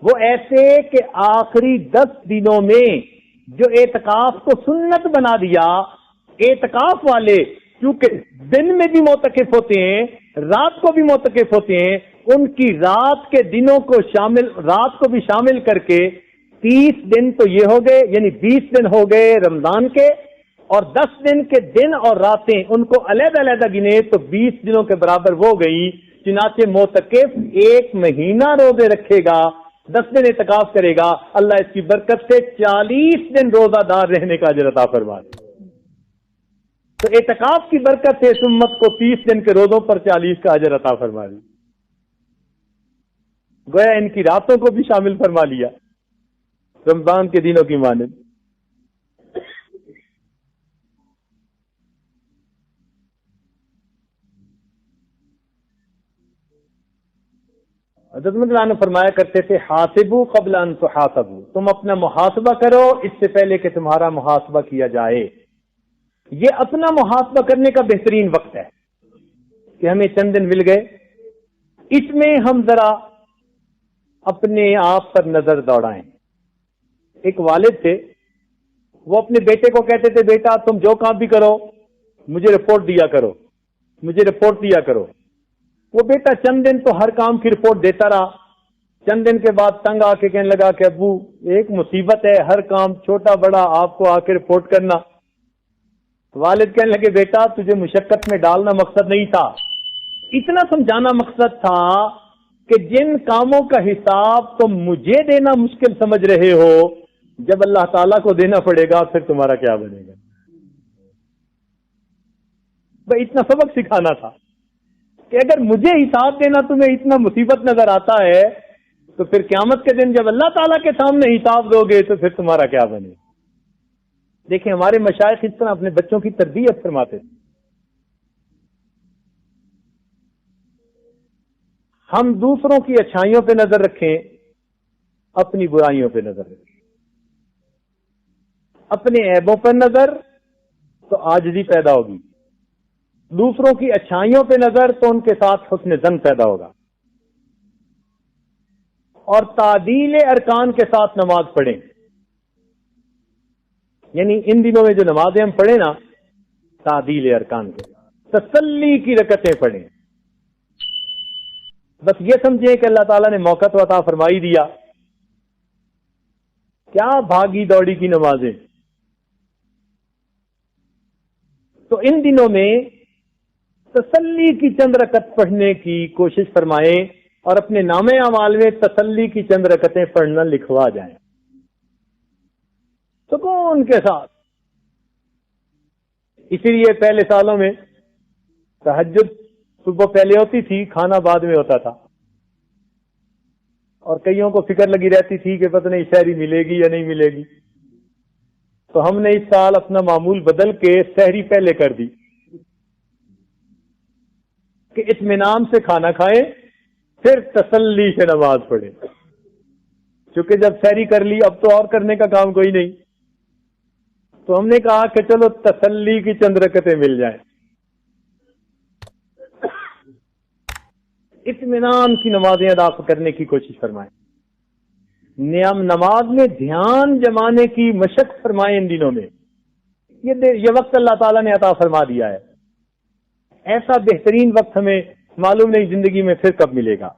وہ ایسے کہ آخری 10 دنوں میں جو اعتکاف کو سنت بنا دیا، اعتکاف والے چونکہ دن میں بھی معتکف ہوتے ہیں رات کو بھی معتکف ہوتے ہیں، ان کی رات کے دنوں کو رات کو بھی شامل کر کے 30 دن تو یہ ہو گئے، یعنی 20 دن ہو گئے رمضان کے، اور 10 دن کے دن اور راتیں ان کو علیحدہ علیحدہ گنے تو 20 دنوں کے برابر وہ گئی. چنانچہ معتکف 1 مہینہ روزے رکھے گا، 10 دن اعتکاف کرے گا، اللہ اس کی برکت سے 40 دن روزہ دار رہنے کا اجر عطا فرما دے۔ تو اعتکاف کی برکت سے اس امت کو 30 دن کے روزوں پر 40 کا اجر عطا فرما دی، گویا ان کی راتوں کو بھی شامل فرما لیا رمضان کے دنوں کی مانند۔ حضرت نے فرمایا کرتے تھے حاسبو قبل ان تحاسبو، تم اپنا محاسبہ کرو اس سے پہلے کہ تمہارا محاسبہ کیا جائے۔ یہ اپنا محاسبہ کرنے کا بہترین وقت ہے کہ ہمیں چند دن مل گئے، اس میں ہم ذرا اپنے آپ پر نظر دوڑائیں۔ ایک والد تھے، وہ اپنے بیٹے کو کہتے تھے بیٹا تم جو کام بھی کرو مجھے رپورٹ دیا کرو، مجھے رپورٹ دیا کرو۔ وہ بیٹا چند دن تو ہر کام کی رپورٹ دیتا رہا، چند دن کے بعد تنگ آ کے کہنے لگا کہ ابو ایک مصیبت ہے، ہر کام چھوٹا بڑا آپ کو آ کے رپورٹ کرنا۔ والد کہنے لگے بیٹا تجھے مشقت میں ڈالنا مقصد نہیں تھا، اتنا سمجھانا مقصد تھا کہ جن کاموں کا حساب تم مجھے دینا مشکل سمجھ رہے ہو، جب اللہ تعالیٰ کو دینا پڑے گا پھر تمہارا کیا بنے گا۔ بھائی اتنا سبق سکھانا تھا کہ اگر مجھے حساب دینا تمہیں اتنا مصیبت نظر آتا ہے تو پھر قیامت کے دن جب اللہ تعالیٰ کے سامنے حساب دو گے تو پھر تمہارا کیا بنے۔ دیکھیں ہمارے مشائخ اس طرح اپنے بچوں کی تربیت فرماتے تھے۔ ہم دوسروں کی اچھائیوں پہ نظر رکھیں، اپنی برائیوں پہ نظر رکھیں، اپنے عیبوں پر نظر تو عاجزی پیدا ہوگی، دوسروں کی اچھائیوں پہ نظر تو ان کے ساتھ حسن ظن پیدا ہوگا، اور تعدیل ارکان کے ساتھ نماز پڑھیں۔ یعنی ان دنوں میں جو نمازیں ہم پڑھیں نا، تعدیل ارکان کے تسلی کی رکعتیں پڑھیں، بس یہ سمجھیں کہ اللہ تعالیٰ نے موقع تو عطا فرمائی دیا، کیا بھاگی دوڑی کی نمازیں۔ تو ان دنوں میں تسلی کی چند رکعت پڑھنے کی کوشش فرمائیں اور اپنے نامے اعمال میں تسلی کی چند رکعتیں پڑھنا لکھوا جائیں سکون کے ساتھ۔ اسی لیے پہلے سالوں میں تہجد صبح پہلے ہوتی تھی، کھانا بعد میں ہوتا تھا، اور کئیوں کو فکر لگی رہتی تھی کہ پتہ نہیں سحری ملے گی یا نہیں ملے گی، تو ہم نے اس سال اپنا معمول بدل کے سحری پہلے کر دی کہ اطمینان سے کھانا کھائیں پھر تسلی سے نماز پڑھیں، کیونکہ جب سحری کر لی اب تو اور کرنے کا کام کوئی نہیں، تو ہم نے کہا کہ چلو تسلی کی چند رکعتیں مل جائیں، اطمینان کی نمازیں ادا کرنے کی کوشش فرمائیں، نماز میں دھیان جمانے کی مشق فرمائیں۔ ان دنوں میں یہ وقت اللہ تعالیٰ نے عطا فرما دیا ہے، ایسا بہترین وقت ہمیں معلوم نہیں زندگی میں پھر کب ملے گا،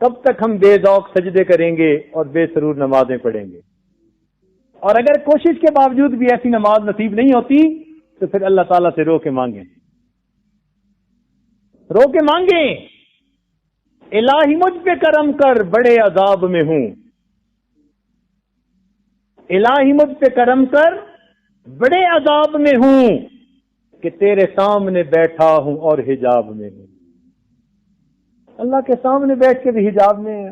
کب تک ہم بے ذوق سجدے کریں گے اور بے سرور نمازیں پڑھیں گے، اور اگر کوشش کے باوجود بھی ایسی نماز نصیب نہیں ہوتی تو پھر اللہ تعالیٰ سے رو کے مانگیں، رو کے مانگیں الہی مجھ پہ کرم کر بڑے عذاب میں ہوں، الہی مجھ پہ کرم کر بڑے عذاب میں ہوں کہ تیرے سامنے بیٹھا ہوں اور حجاب میں ہوں۔ اللہ کے سامنے بیٹھ کے بھی حجاب میں ہے،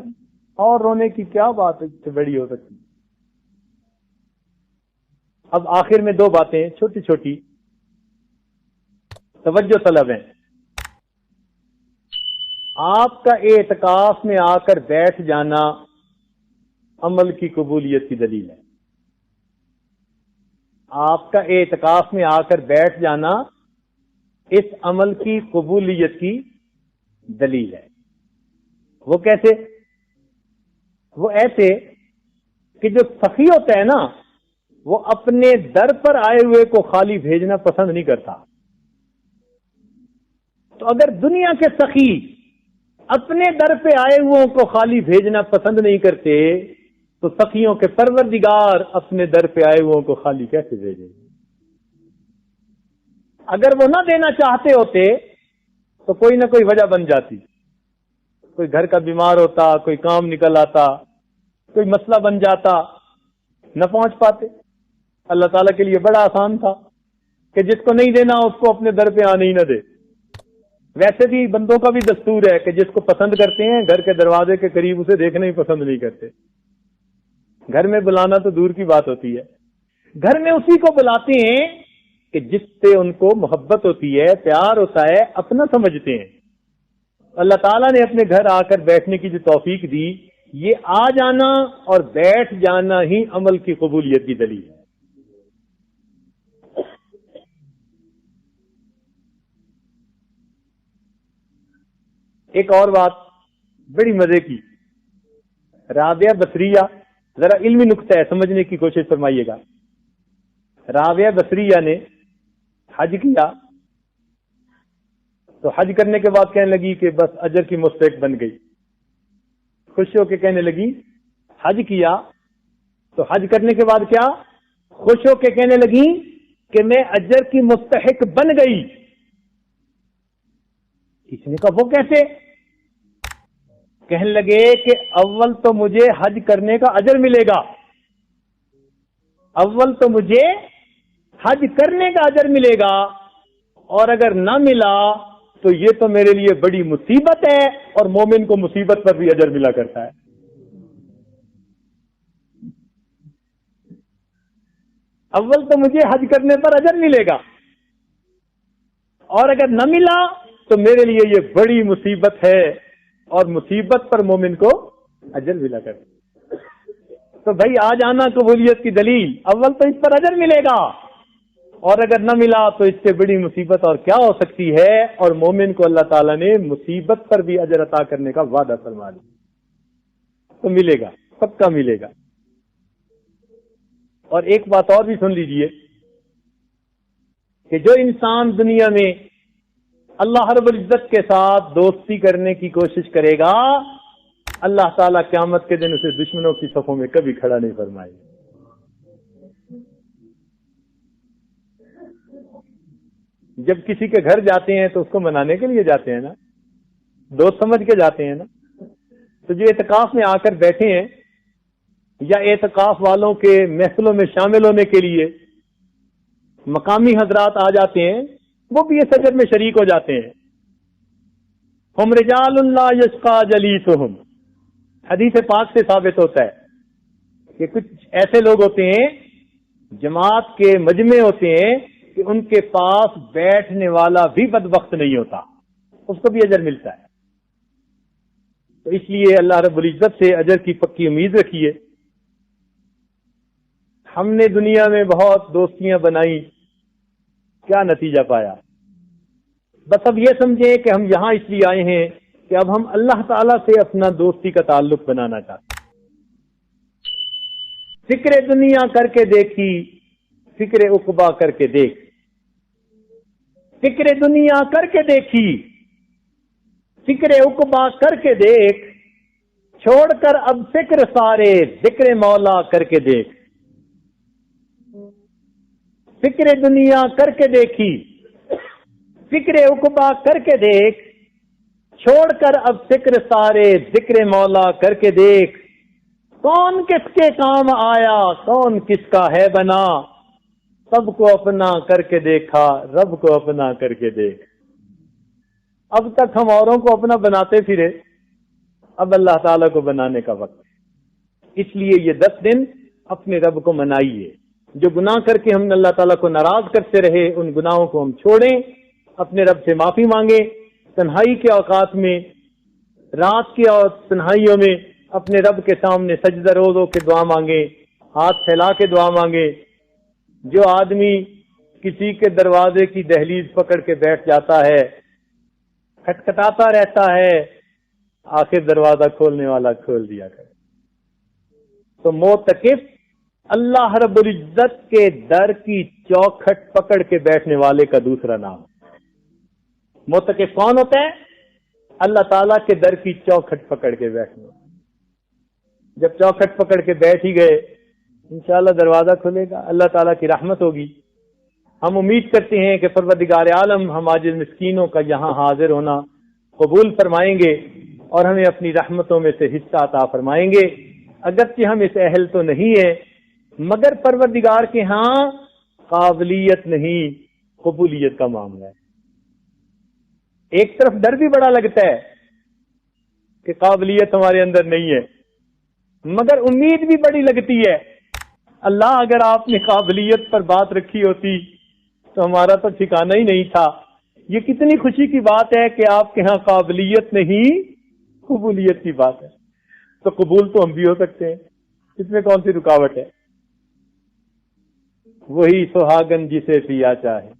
اور رونے کی کیا بات سے بڑی ہو سکتی۔ اب آخر میں 2 باتیں چھوٹی چھوٹی توجہ طلب ہیں۔ آپ کا اعتکاف میں آ کر بیٹھ جانا عمل کی قبولیت کی دلیل ہے، آپ کا اعتکاف میں آ کر بیٹھ جانا اس عمل کی قبولیت کی دلیل ہے۔ وہ کیسے؟ وہ ایسے کہ جو سخی ہوتا ہے نا، وہ اپنے در پر آئے ہوئے کو خالی بھیجنا پسند نہیں کرتا، تو اگر دنیا کے سخی اپنے در پہ آئے ہوئے کو خالی بھیجنا پسند نہیں کرتے تو سخیوں کے پروردگار اپنے در پہ آئے ہوئے کو خالی کیسے بھیجیں؟ اگر وہ نہ دینا چاہتے ہوتے تو کوئی نہ کوئی وجہ بن جاتی، کوئی گھر کا بیمار ہوتا، کوئی کام نکل آتا، کوئی مسئلہ بن جاتا، نہ پہنچ پاتے۔ اللہ تعالیٰ کے لیے بڑا آسان تھا کہ جس کو نہیں دینا اس کو اپنے در پہ آنے ہی نہ دے۔ ویسے بھی بندوں کا بھی دستور ہے کہ جس کو پسند کرتے ہیں گھر کے دروازے کے قریب اسے دیکھنا ہی پسند نہیں کرتے۔ گھر میں بلانا تو دور کی بات ہوتی ہے، گھر میں اسی کو بلاتے ہیں کہ جس سے ان کو محبت ہوتی ہے، پیار ہوتا ہے، اپنا سمجھتے ہیں۔ اللہ تعالیٰ نے اپنے گھر آ کر بیٹھنے کی جو توفیق دی، یہ آ جانا اور بیٹھ جانا ہی عمل کی قبولیت کی دلیل ہے۔ ایک اور بات بڑی مزے کی، رابعہ بصریہ، ذرا علمی نقطہ ہے، سمجھنے کی کوشش فرمائیے گا۔ رابعہ بصریہ نے حج کیا تو حج کرنے کے بعد کہنے لگی کہ بس اجر کی مستحق بن گئی۔ خوش ہو کے کہنے لگی حج کیا تو حج کرنے کے بعد کیا؟ خوش ہو کے کہنے لگی کہ میں اجر کی مستحق بن گئی۔ کسی نے کہا وہ کیسے؟ کہنے لگے کہ اول تو مجھے حج کرنے کا اجر ملے گا، اول تو مجھے حج کرنے کا اجر ملے گا، اور اگر نہ ملا تو یہ تو میرے لیے بڑی مصیبت ہے، اور مومن کو مصیبت پر بھی اجر ملا کرتا ہے۔ اول تو مجھے حج کرنے پر اجر ملے گا، اور اگر نہ ملا تو میرے لیے یہ بڑی مصیبت ہے، اور مصیبت پر مومن کو اجر ملا کرتا ہے۔ تو بھائی آ جانا قبولیت کی دلیل، اول تو اس پر اجر ملے گا، اور اگر نہ ملا تو اس سے بڑی مصیبت اور کیا ہو سکتی ہے، اور مومن کو اللہ تعالیٰ نے مصیبت پر بھی اجر عطا کرنے کا وعدہ فرما دیا، تو ملے گا، پکا ملے گا۔ اور ایک بات اور بھی سن لیجئے کہ جو انسان دنیا میں اللہ رب العزت کے ساتھ دوستی کرنے کی کوشش کرے گا، اللہ تعالیٰ قیامت کے دن اسے دشمنوں کی صفوں میں کبھی کھڑا نہیں فرمائے گا۔ جب کسی کے گھر جاتے ہیں تو اس کو منانے کے لیے جاتے ہیں نا، دوست سمجھ کے جاتے ہیں نا۔ تو جو اعتکاف میں آ کر بیٹھے ہیں یا اعتکاف والوں کے محفلوں میں شامل ہونے کے لیے مقامی حضرات آ جاتے ہیں، وہ بھی اس اجر میں شریک ہو جاتے ہیں۔ ہم رجال لا یشقی جلیسہم، حدیث پاک سے ثابت ہوتا ہے کہ کچھ ایسے لوگ ہوتے ہیں، جماعت کے مجمع ہوتے ہیں کہ ان کے پاس بیٹھنے والا بھی بدبخت نہیں ہوتا، اس کو بھی اجر ملتا ہے۔ تو اس لیے اللہ رب العزت سے اجر کی پکی امید رکھیے۔ ہم نے دنیا میں بہت دوستیاں بنائی، کیا نتیجہ پایا؟ بس اب یہ سمجھیں کہ ہم یہاں اس لیے آئے ہیں کہ اب ہم اللہ تعالیٰ سے اپنا دوستی کا تعلق بنانا چاہتے ہیں۔ فکر دنیا کر کے دیکھی، فکر عقبا کر کے دیکھ، فکر دنیا کر کے دیکھی، فکر عقبا کر کے دیکھ، چھوڑ کر اب فکر سارے ذکر مولا کر کے دیکھ۔ فکر دنیا کر کے دیکھی، فکر عقبا کر کے دیکھ، چھوڑ کر اب فکر سارے ذکر مولا کر کے دیکھ۔ کون کس کے کام آیا، کون کس کا ہے بنا، سب کو اپنا کر کے دیکھا، رب کو اپنا کر کے دیکھ۔ اب تک ہم اوروں کو اپنا بناتے پھرے، اب اللہ تعالیٰ کو بنانے کا وقت ہے۔ اس لیے یہ 10 دن اپنے رب کو منائیے۔ جو گناہ کر کے ہم اللہ تعالیٰ کو ناراض کرتے رہے، ان گناہوں کو ہم چھوڑیں، اپنے رب سے معافی مانگیں۔ تنہائی کے اوقات میں، رات کی تنہائیوں میں اپنے رب کے سامنے سجدہ روز ہو کے دعا مانگیں، ہاتھ پھیلا کے دعا مانگیں۔ جو آدمی کسی کے دروازے کی دہلیز پکڑ کے بیٹھ جاتا ہے، کھٹکھٹاتا رہتا ہے، آخر دروازہ کھولنے والا کھول دیا کرے۔ تو معتکف اللہ رب العزت کے در کی چوکھٹ پکڑ کے بیٹھنے والے کا دوسرا نام۔ معتکف کون ہوتا ہے؟ اللہ تعالیٰ کے در کی چوکھٹ پکڑ کے بیٹھنے۔ جب چوکھٹ پکڑ کے بیٹھ ہی گئے، انشاءاللہ دروازہ کھلے گا، اللہ تعالیٰ کی رحمت ہوگی، ہم امید کرتے ہیں کہ پروردگار عالم ہم عاجز مسکینوں کا یہاں حاضر ہونا قبول فرمائیں گے اور ہمیں اپنی رحمتوں میں سے حصہ عطا فرمائیں گے. اگرچہ ہم اس اہل تو نہیں ہیں، مگر پروردگار کے ہاں قابلیت نہیں، قبولیت کا معاملہ ہے. ایک طرف ڈر بھی بڑا لگتا ہے کہ قابلیت ہمارے اندر نہیں ہے، مگر امید بھی بڑی لگتی ہے. اللہ اگر آپ نے قابلیت پر بات رکھی ہوتی تو ہمارا تو ٹھکانہ ہی نہیں تھا. یہ کتنی خوشی کی بات ہے کہ آپ کے ہاں قابلیت نہیں، قبولیت کی بات ہے. تو قبول تو ہم بھی ہو سکتے ہیں، اس میں کون سی رکاوٹ ہے؟ وہی سہاگن جسے پیا چاہے.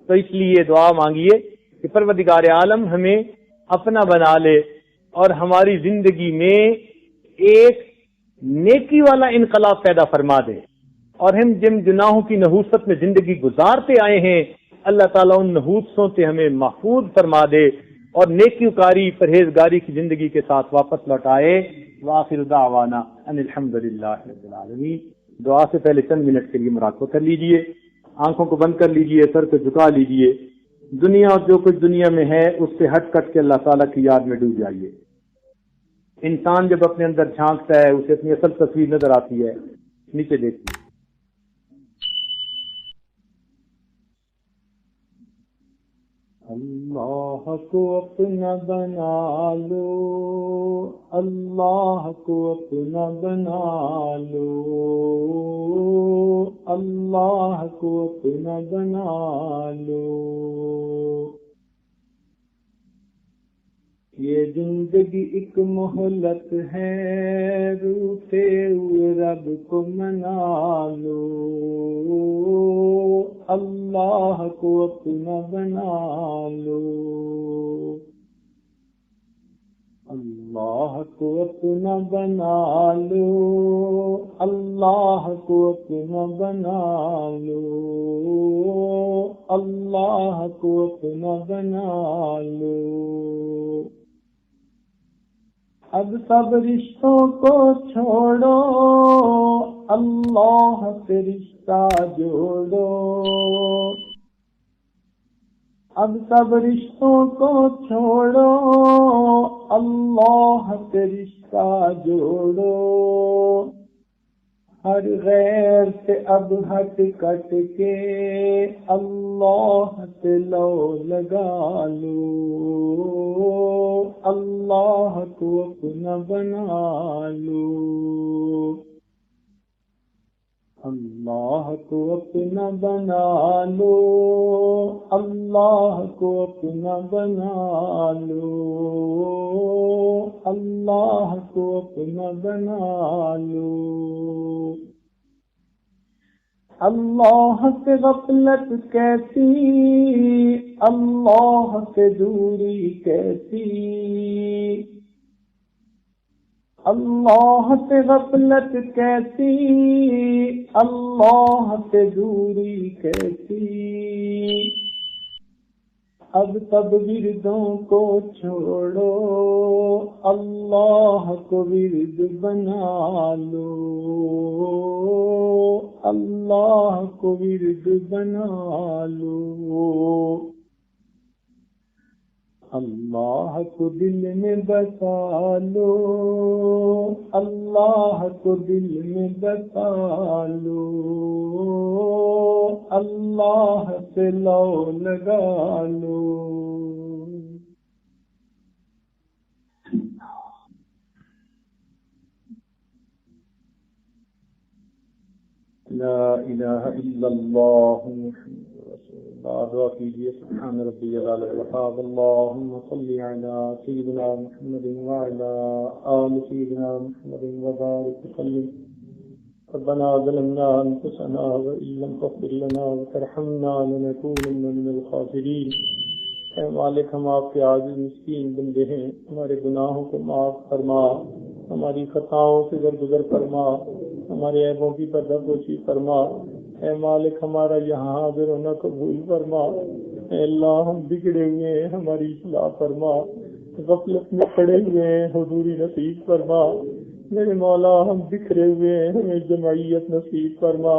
تو اس لیے دعا مانگیے کہ پروردگار عالم ہمیں اپنا بنا لے اور ہماری زندگی میں ایک نیکی والا انقلاب پیدا فرما دے، اور ہم جن گناہوں کی نحوست میں زندگی گزارتے آئے ہیں اللہ تعالیٰ ان نحوستوں سے ہمیں محفوظ فرما دے اور نیکی کاری پرہیزگاری کی زندگی کے ساتھ واپس لوٹائے. وآخر دعوانا ان الحمدللہ رب العالمین. دعا سے پہلے چند منٹ کے لیے مراقبہ کر لیجئے، آنکھوں کو بند کر لیجئے، سر کو جھکا لیجئے. دنیا اور جو کچھ دنیا میں ہے اس سے ہٹ کٹ کے اللہ تعالیٰ کی یاد میں ڈوب جائیے. انسان جب اپنے اندر جھانکتا ہے اسے اپنی اصل تصویر نظر آتی ہے. نیچے دیکھیے. اللہ کو اپنا بنا لو، اللہ کو اپنا بنا لو، اللہ کو اپنا بنا لو. یہ زندگی ایک مہلت ہے، روٹے ہوئے رب کو منا لو، اللہ کو اپنا بنا لو، اللہ کو اپنا بنا لو، اللہ کو اپنا بنا لو، اللہ کو اپنا بنا لو. اب سب رشتوں کو چھوڑو، اللہ سے رشتہ جوڑو. اب سب رشتوں کو چھوڑو، اللہ سے رشتہ جوڑو. ہر غیر سے اب ہٹ کٹ کے اللہ سے لو لگا لو، اللہ کو اپنا بنا لو، اللہ کو اپنا بنا لو، اللہ کو اپنا بنا لو، اللہ کو اپنا بنا لو. اللہ سے غفلت کیسی، اللہ سے دوری کیسی، اللہ سے غفلت کیسی، اللہ سے دوری کیسی. اب سب وردوں کو چھوڑو، اللہ کو ورد بنا لو، اللہ کو ورد بنا لو. اللہ کو دل میں بسا لو، اللہ کو دل میں بسا لو، اللہ سے لو لگا لو. لا الہ الا اللہ محمد رسول اللہ. دعا کیجئے. سبحان ربی العلی الوهاب. اللهم صل علی سیدنا محمد وعلی آل سیدنا محمد وبارک وسلم. ربنا ظلمنا انفسنا وان لم تغفر لنا وترحمنا لنكونن من الخاسرین. اے مالک، ہم آپ کے عاجز مسکین بندے ہیں، ہمارے گناہوں کو معاف فرما، ہماری خطاؤں سے درگزر فرما، ہمارے عیبوں کی پردہ پوشی فرما. اے مالک، ہمارا یہاں حاضر ہونا قبول فرما. اے اللہ، ہم بگڑے ہوئے ہیں، ہماری اصلاح فرما. غفلت میں پڑے ہوئے ہیں، حضوری نصیب فرما. میرے مولا، ہم بکھرے ہوئے ہیں، ہمیں جمعیت نصیب فرما.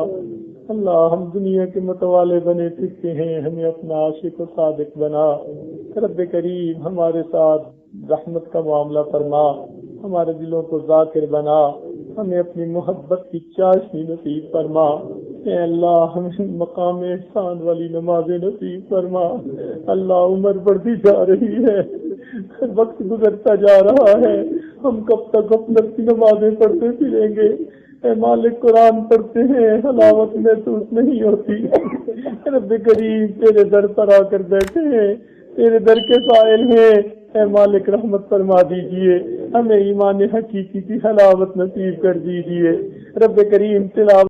اللہ ہم دنیا کے متوالے بنے پھرتے ہیں، ہمیں اپنا عاشق و صادق بنا۔ رب کریم ہمارے ساتھ رحمت کا معاملہ فرما، ہمارے دلوں کو ذاکر بنا، ہمیں اپنی محبت کی چاشنی نصیب فرما۔ اے اللہ ہمیں مقام احسان والی نمازیں نصیب فرما۔ اللہ عمر بڑھتی جا رہی ہے، وقت گزرتا جا رہا ہے، ہم کب تک غفلت کی نمازیں پڑھتے پھریں گے؟ اے مالک قرآن پڑھتے ہیں، حلاوت محسوس نہیں ہوتی۔ رب کریم تیرے در پر آ کر بیٹھے ہیں، تیرے در کے سائل ہیں، اے مالک رحمت فرما دیجئے، ہمیں ایمان حقیقی کی حلاوت نصیب کر دیجئے۔ رب کریم تلاوت